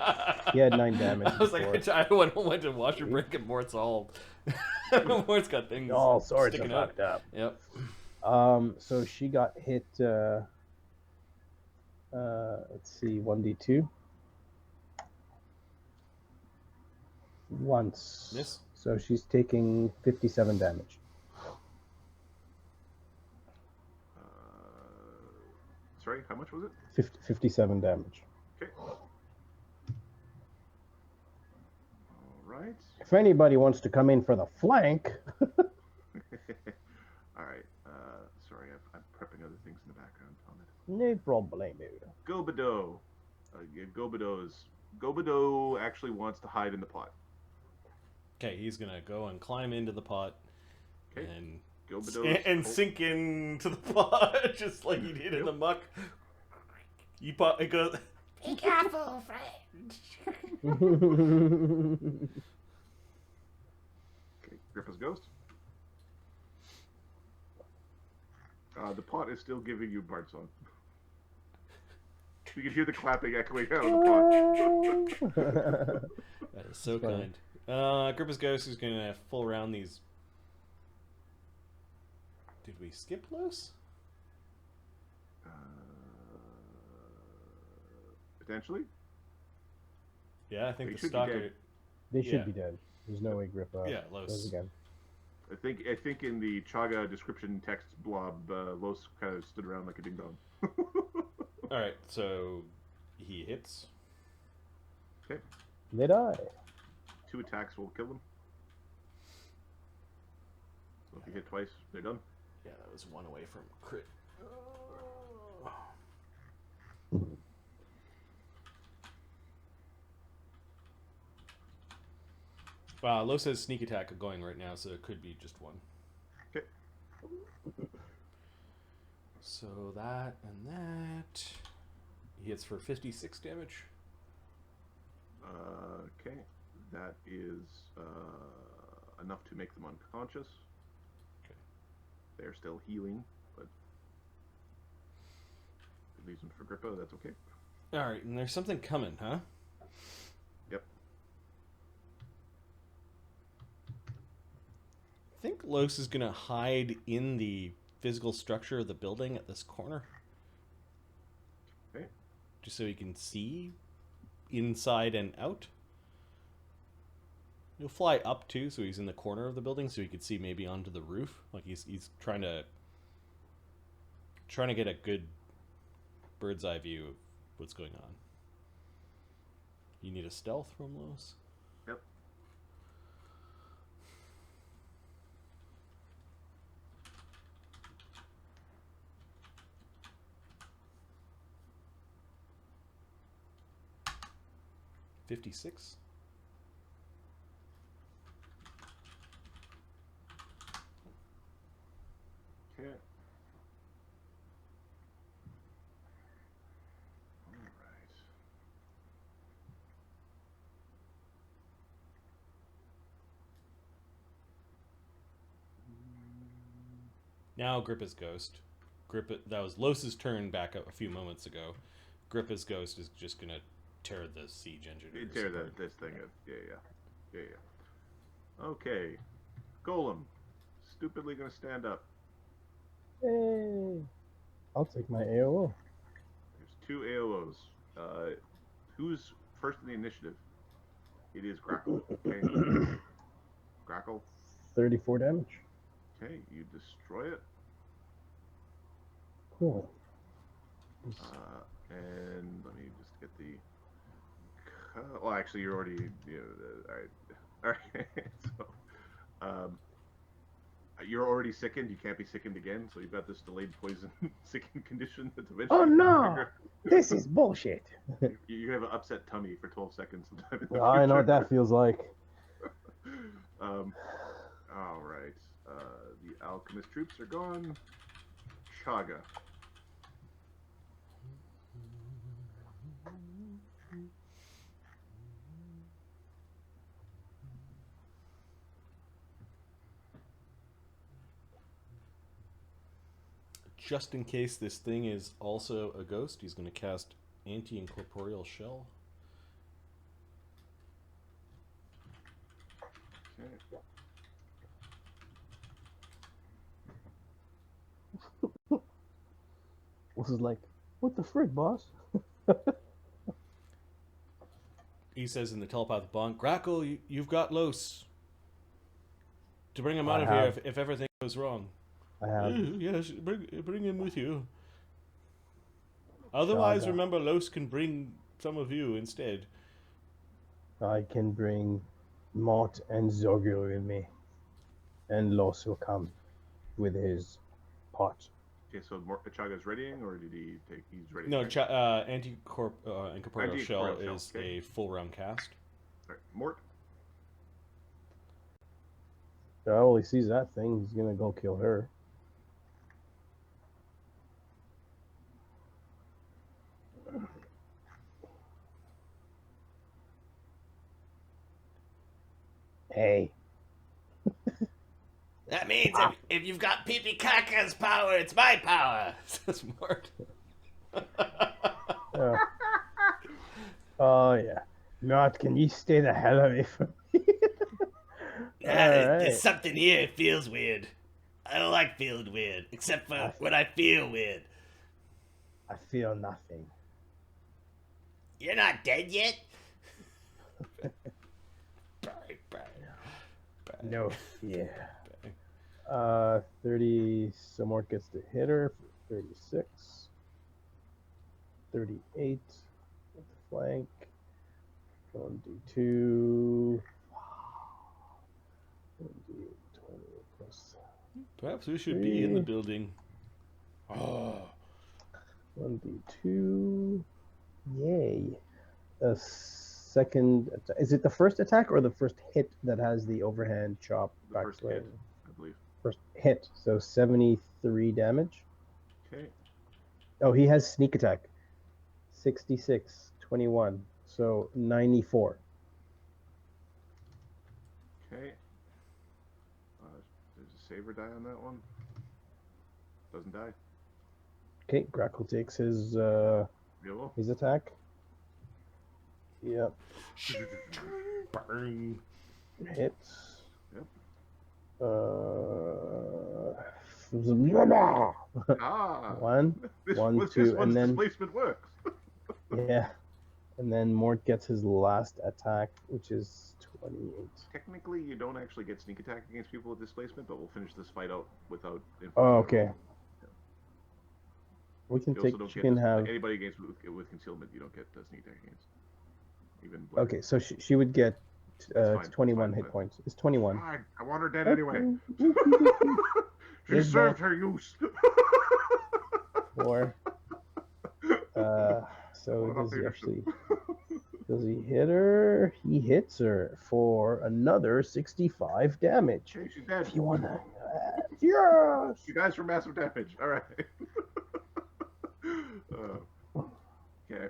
He had 9 damage.
I was like,
before.
I went to wash your break and Mort's all... Mort's got things
All sorts of
sticking out.
fucked up.
Yep.
So she got hit. Let's see, 1d2. Once.
Miss.
So she's taking 57 damage.
Sorry, how much was it?
57 damage.
Okay. All right.
If anybody wants to come in for the flank,
All right. Sorry, I'm prepping other things in the background on it.
no problem.
Gobido. Gobido actually wants to hide in the pot.
Okay, he's gonna go and climb into the pot
Okay.
and
Gobido
sink into the pot just like he did in the muck. You pot it goes.
Be careful, friend.
Okay, Grippa's ghost. The pot is still giving you Bard song. You can hear the clapping echoing out of the pot.
That is so
Funny.
kind. Grippa's ghost is gonna full round these. Did we skip Los?
Potentially.
Yeah, I think
They
the
should be
stalker.
dead.
They should
Yeah.
be dead. There's no way Grippa
Yeah, Los.
goes again.
I think in the Chaga description text blob, Los kind of stood around like a ding dong.
All right, so he hits.
Okay,
They die.
2 attacks will kill them. So if you hit twice, they're done.
Yeah, that was one away from crit. Los has sneak attack going right now, so it could be just one.
Okay.
So that and that. He hits for 56 damage.
Okay, that is enough to make them unconscious.
Okay.
They're still healing, but it leaves them for Grippa. That's okay.
All right, and there's something coming, huh?
Yep.
I think Los is gonna hide in the physical structure of the building at this corner.
Okay.
Just so he can see inside and out. He'll fly up too, so he's in the corner of the building, so he could see maybe onto the roof. Like he's trying to get a good bird's eye view of what's going on. You need a stealth from Los.
Yep.
$56.
Okay. All right.
Now Grippa's ghost. That was Los's turn back a few moments ago. Grippa's ghost is just gonna tear the siege engineers
Tear
apart.
this thing up. Yeah. Okay. Golem. Stupidly gonna stand up.
Hey, I'll take my AOO.
There's 2 AOs. Who's first in the initiative? It is Grackle. Okay. Grackle.
34 damage.
Okay, you destroy it.
Cool.
And let me just get the. Well, actually, you're already. All right. All right. So, you're already sickened. You can't be sickened again. So you've got this delayed poison sickened condition that's eventually.
Oh no!
trigger.
This is bullshit.
You're gonna have an upset tummy for 12 seconds sometime in the future.
I know what that feels like.
All right. The alchemist troops are gone. Chaga.
Just in case this thing is also a ghost, he's going to cast Anti-Incorporeal Shell.
Okay.
This is like, what the frig, boss?
He says in the telepathic bond, Grackle, you've got Los. To bring him out
I
of
have.
here if everything goes wrong.
I have.
Yes, bring him with you. Otherwise,
Shaga.
remember, Los can bring some of you instead.
I can bring Mort and Zogil with me. And Los will come with his pot.
Okay, so Chaga's readying, or did he take? He's ready.
No,
right?
Incorporeal Shell
Anti-Incorporeal
is
Shell, okay.
a full round cast.
All right, Mort.
Oh, he sees that thing, he's gonna go kill her. Hey.
That means if you've got Pee Kaka's power, it's my power.
Says Mort.
Oh. Oh yeah. Mort, can you stay the hell away from me?
There's
Alright.
something here. It feels weird. I don't like feeling weird, except for when I feel weird.
I feel nothing.
You're not dead yet?
No fear. 30, so Mort gets to hit her for 36. 38 with the flank. 1d2. 1d20 plus
Perhaps we should be in the building. Oh.
1d2. Yay. A second. Is it the first attack or the first hit that has the overhand chop?
The first hit, I believe.
First hit. So 73 damage.
Okay.
Oh, he has sneak attack. 66, 21. So 94.
Okay. There's a saver die on that one. Doesn't die.
Okay, Grackle takes his
Yellow.
attack. Yep.
Burn.
Hits.
Yep. Ah.
One,
This
1,
one's
2, and then
displacement works.
yeah, and then Mort gets his last attack, which is 28.
Technically, you don't actually get sneak attack against people with displacement, but we'll finish this fight out without.
Oh, okay. We can
You
take.
also don't
She
get
can have.
anybody against with concealment. You don't get sneak attack against. Even.
Okay, so she would get
fine,
21
fine,
hit
but-
points. It's 21.
Fine, I want her dead anyway. She
There's
served
both.
her use.
Or so
What about
does he
Peterson?
actually? Does he hit her? He hits her for another 65 damage.
Okay, she's dead.
If you wanna, yes.
You guys for massive damage. All right. Okay.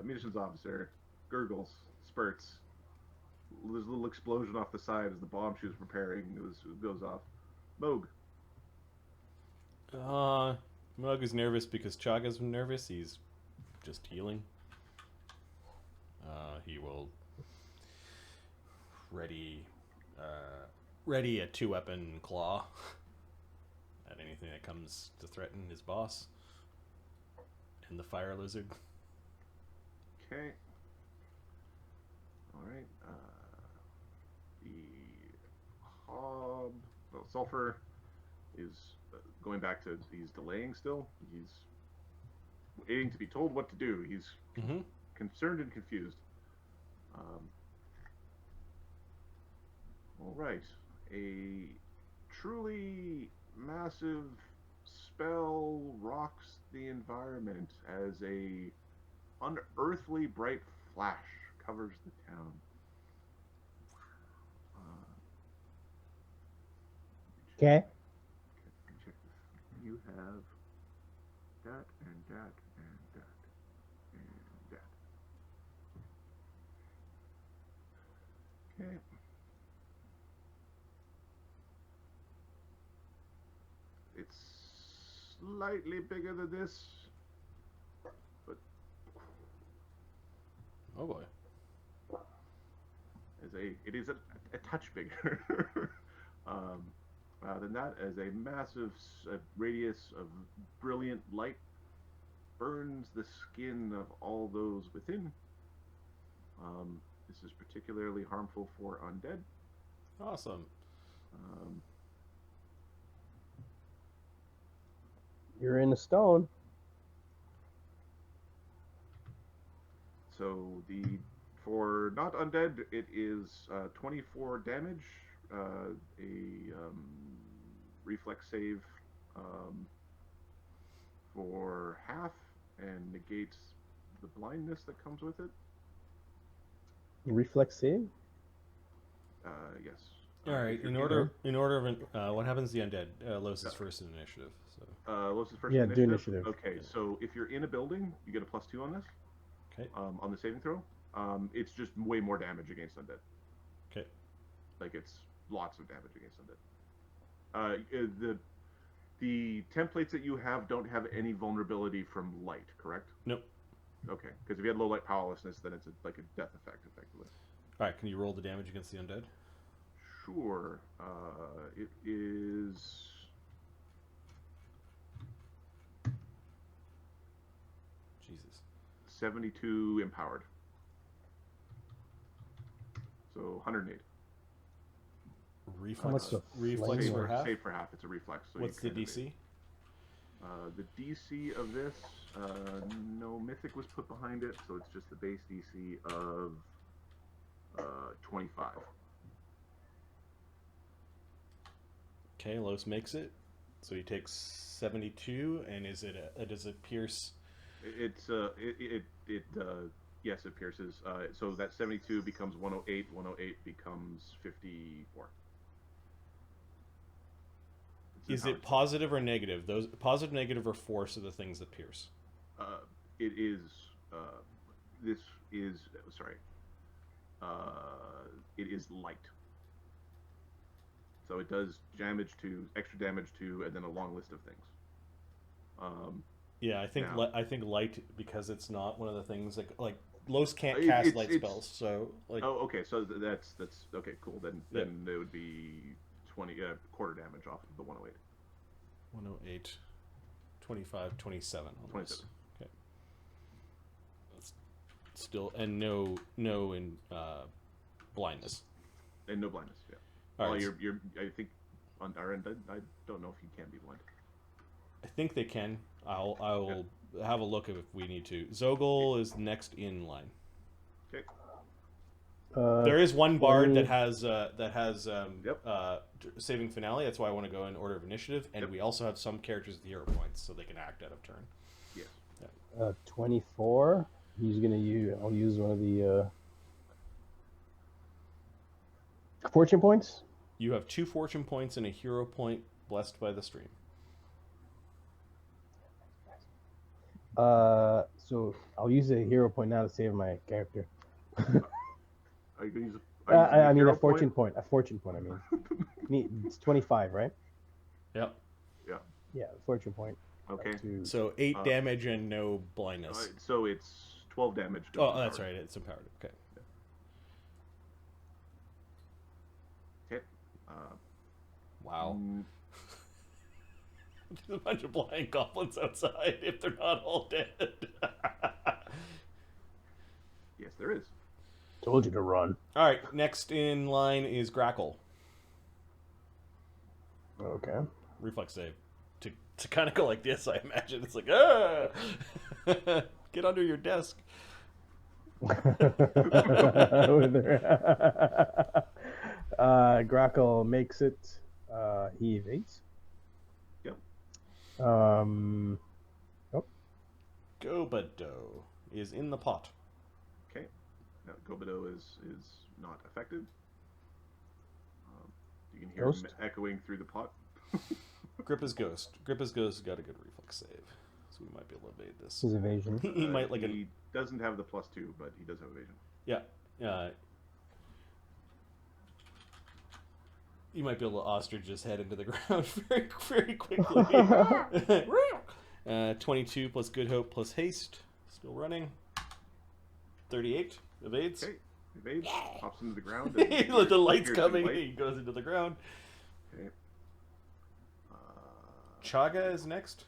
Munitions officer gurgles, spurts. There's a little explosion off the side as the bomb she was preparing goes off. Moog.
Mug is nervous because Chaga's nervous. He's just healing. He will ready ready a 2-weapon claw at anything that comes to threaten his boss and the fire lizard.
Okay. All right. The hob, well, sulfur is going back to, he's delaying still. He's waiting to be told what to do. He's concerned and confused. All right. A truly massive spell rocks the environment as a unearthly bright flash covers the town.
Okay.
Check this. You have that and that and that and that. Okay. It's slightly bigger than this, but
Oh boy.
it is a touch bigger. Than that, as a massive radius of brilliant light burns the skin of all those within. This is particularly harmful for undead.
Awesome.
You're in a stone.
So for not undead, it is 24 damage, a reflex save for half, and negates the blindness that comes with it.
Reflex save.
Yes.
All right.
If you're
In order of what happens to the undead? Los is first in initiative. So.
Los is first
Yeah,
initiative?
do initiative.
Okay, so if you're in a building, you get a +2 on this.
Okay.
On the saving throw. It's just way more damage against undead.
Okay.
Like, it's lots of damage against undead. The templates that you have don't have any vulnerability from light, correct?
Nope.
Okay, because if you had low light powerlessness, then it's like a death effect, effectively.
All right. Can you roll the damage against the undead?
Sure. It is...
Jesus.
72 empowered. So 108.
How much
Reflex
flame
for
or-
half.
Save for half. It's a reflex. So
What's the DC?
The DC of this, no mythic was put behind it, so it's just the base DC of 25.
Okay, Los makes it. So he takes 72, and does it pierce?
Yes, it pierces. So that 72 becomes 108. 108 becomes 54.
Is it positive or negative? Those positive, negative, or force are the things that pierce.
It is. This is sorry. It is light. So it does extra damage to, and then a long list of things.
Yeah, I think
now-
I think light, because it's not one of the things like Los can't cast light spells, so like.
Oh, okay. So that's okay. Cool. Then it would be 20 quarter damage off of the 108.
108, 25, 27. On
27.
This. Okay. That's still, and no in blindness.
And no blindness. Yeah.
All
Well,
right.
you're. I think on our end, I don't know if you can be blind.
I think they can. I will have a look if we need to. Zogel is next in line.
Okay.
There is one bard
20.
that has saving finale. That's why I want to go in order of initiative, and we also have some characters with hero points, so they can act out of turn.
Yes.
24. He's gonna use. I'll use one of the fortune points.
You have 2 fortune points and a hero point blessed by the stream.
So I'll use a hero point now to save my character.
Are you gonna use?
I mean
hero
a fortune point. A fortune point. I mean, it's 25, right?
Yep.
Yeah, fortune point.
Okay.
So 8 damage and no blindness.
So it's 12 damage.
Oh, that's right. It's empowered. Okay. Wow.
Mm,
There's a bunch of blind goblins outside if they're not all dead.
yes, there is.
Told you to run.
All right, next in line is Grackle.
Okay.
Reflex save. To kind of go like this, I imagine. It's like, ah! Get under your desk.
Grackle makes it. He evades.
Yep.
Oh,
Gobado is in the pot.
Okay. Now Gobido is not affected. You can hear
Ghost?
him echoing through the pot.
Grippa's Ghost. Grippa's Ghost got a good reflex save, so we might be able to evade this.
his evasion.
He might like
He doesn't have the +2, but he does have evasion.
Yeah. You might be able to ostrich his head into the ground very, very quickly. 22 plus Good Hope plus Haste. Still running. 38. Evades.
Okay. Evades. Pops into the ground.
The light's
hears
coming.
light.
He goes into the ground.
Okay.
Chaga is next.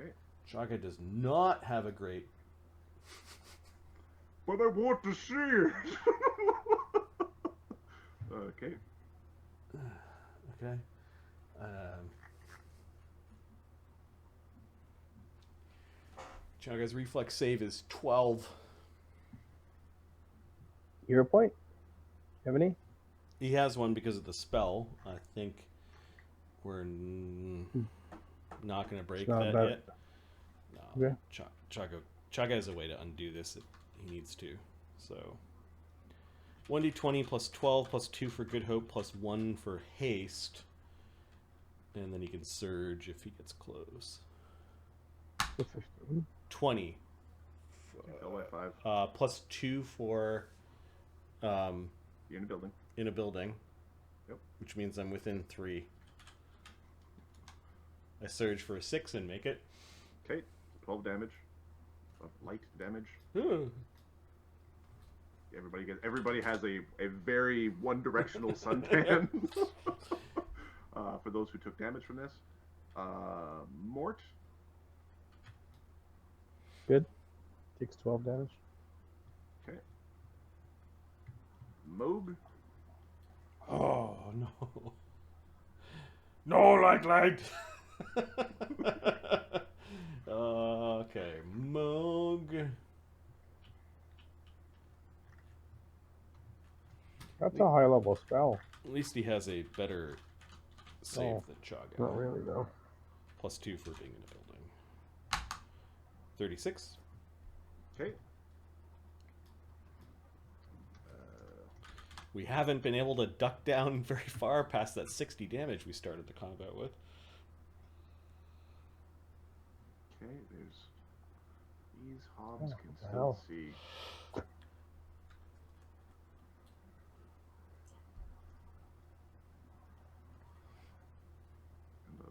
Okay.
Chaga does not have a great...
But I want to see it. Okay.
Okay. Chaga's reflex save is 12.
Hero point? You have any?
He has one because of the spell. I think we're not going to break
It's not
that
about-
yet. No.
Okay.
Chaga has a way to undo this if he needs to. So 1d20 plus 12 plus 2 for Good Hope plus 1 for Haste. And then he can surge if he gets close.
15.
20.
Fell by 5.
Plus 2 for
You're in a building.
in a building.
Yep.
Which means I'm within 3. I surge for a 6 and make it.
Okay. 12 damage. Of light damage.
Ooh.
Everybody has a very one-directional suntan. For those who took damage from this. Mort.
Good. Takes 12 damage.
Okay. Moog.
Oh, no. No, light. Okay, Moog.
That's a high level spell.
At least he has a better save
Oh,
than Chaga.
Not really, though.
Plus 2 for being in a building. 36.
Okay.
We haven't been able to duck down very far past that 60 damage we started the combat with.
Okay, these hobs
Oh,
can
what the
still
hell?
see. And the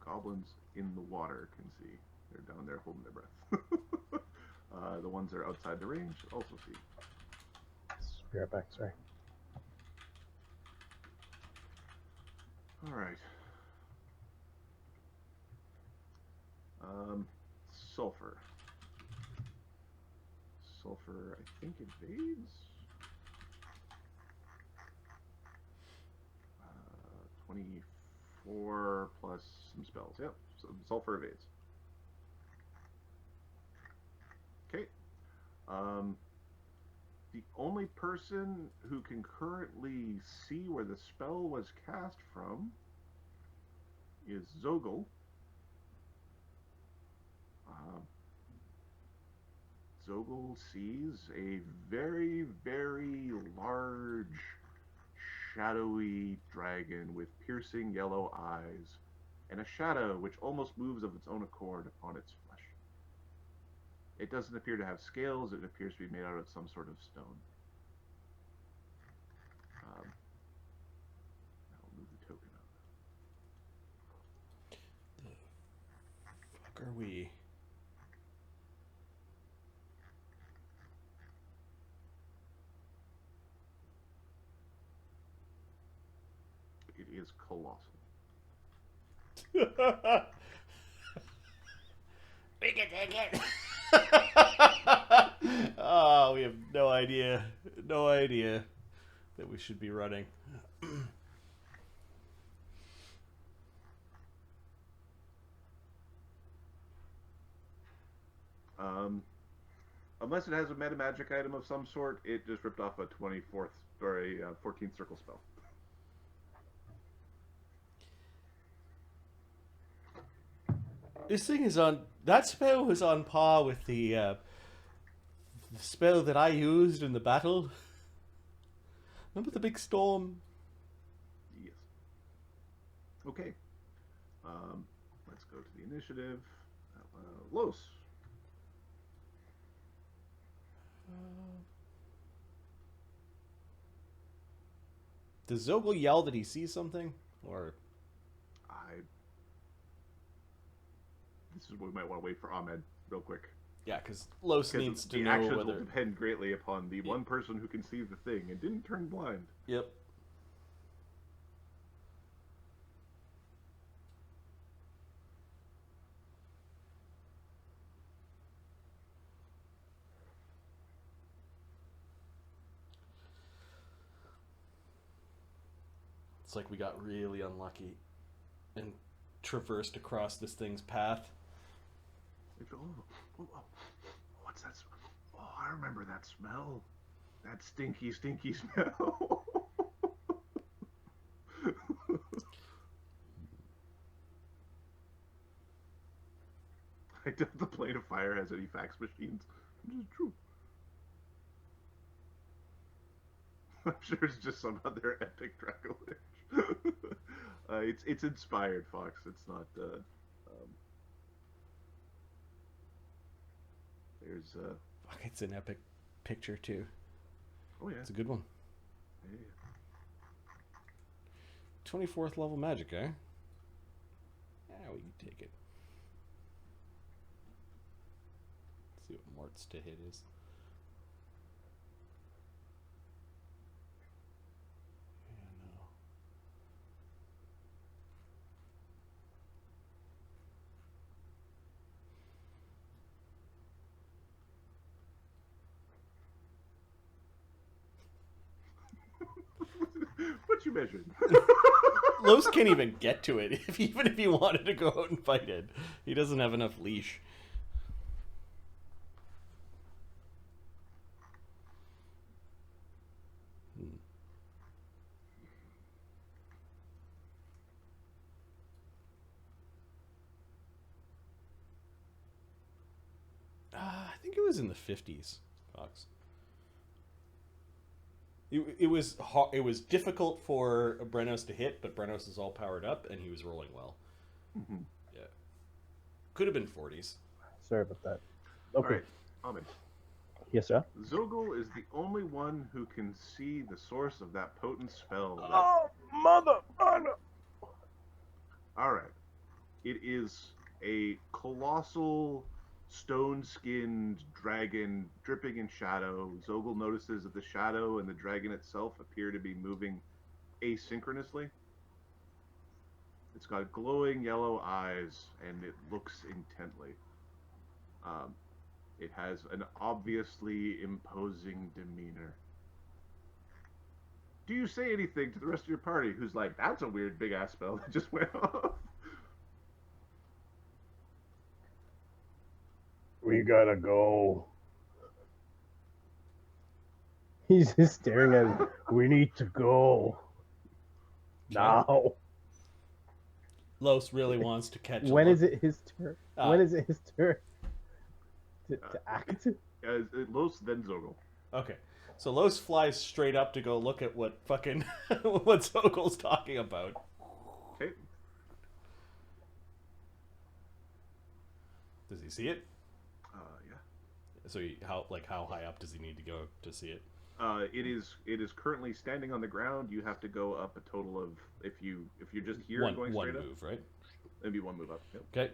goblins in the water can see. They're down there holding their breath. The ones that are outside the range also see.
Be right back, sorry.
All right. Sulfur. Sulfur, I think, evades. 24 plus some spells. Yep. So sulfur evades. Okay. The only person who can currently see where the spell was cast from is Zogel. Zogel sees a very, very large, shadowy dragon with piercing yellow eyes and a shadow which almost moves of its own accord upon its flesh. It doesn't appear to have scales. It appears to be made out of some sort of stone. I'll move the token up.
Fuck are we?
is colossal.
We can take it.
Oh, we have no idea that we should be running.
Unless it has a meta magic item of some sort, it just ripped off a 24th or a 14th circle spell.
This thing is on. That spell was on par with the spell that I used in the battle. Remember the big storm?
Yes. Okay. Let's go to the initiative. Los.
Does Zogel yell that he sees something? Or
This is what we might want to wait for Ahmed real quick.
yeah, because Los needs to
the
know
actions
whether.
will depend greatly upon the one person who can see the thing and didn't turn blind.
Yep. It's like we got really unlucky and traversed across this thing's path.
What's that smell? Oh, I remember that smell. That stinky, stinky smell. I doubt the plane of fire has any fax machines. Which is true. I'm sure it's just some other epic Draconic. It's inspired, Fox. It's not. There's.
Fuck, it's an epic picture too.
Oh yeah.
It's a good one.
Yeah.
24th level magic, eh? Yeah, we can take it. Let's see what Mort's to hit is. Yeah, no.
What you measured?
Los can't even get to it, even if he wanted to go out and fight it. He doesn't have enough leash. I think it was in the 50s, Fox. It was difficult for Brenos to hit, but Brenos is all powered up, and he was rolling well.
Mm-hmm.
Yeah. Could have been 40s.
Sorry about that.
All
Okay.
right, Ahmed.
Yes, sir.
Zogel is the only one who can see the source of that potent spell.
Oh, mother!
All right. It is a colossal stone-skinned dragon dripping in shadow. Zogel notices that the shadow and the dragon itself appear to be moving asynchronously. It's got glowing yellow eyes, and it looks intently. It has an obviously imposing demeanor. Do you say anything to the rest of your party who's like, that's a weird big-ass spell that just went off?
We gotta go. He's just staring at him. We need to go. Now.
Los really wants to catch
When is it his turn? When is it his turn to act?
Los, then Zogel.
Okay. So Los flies straight up to go look at what fucking what Zogel's talking about.
Okay.
Does he see it?
Yeah.
So how high up does he need to go to see it?
It is currently standing on the ground. You have to go up a total of if you're just here
one
going straight up.
move, right?
It'd be one move up. Yep.
Okay.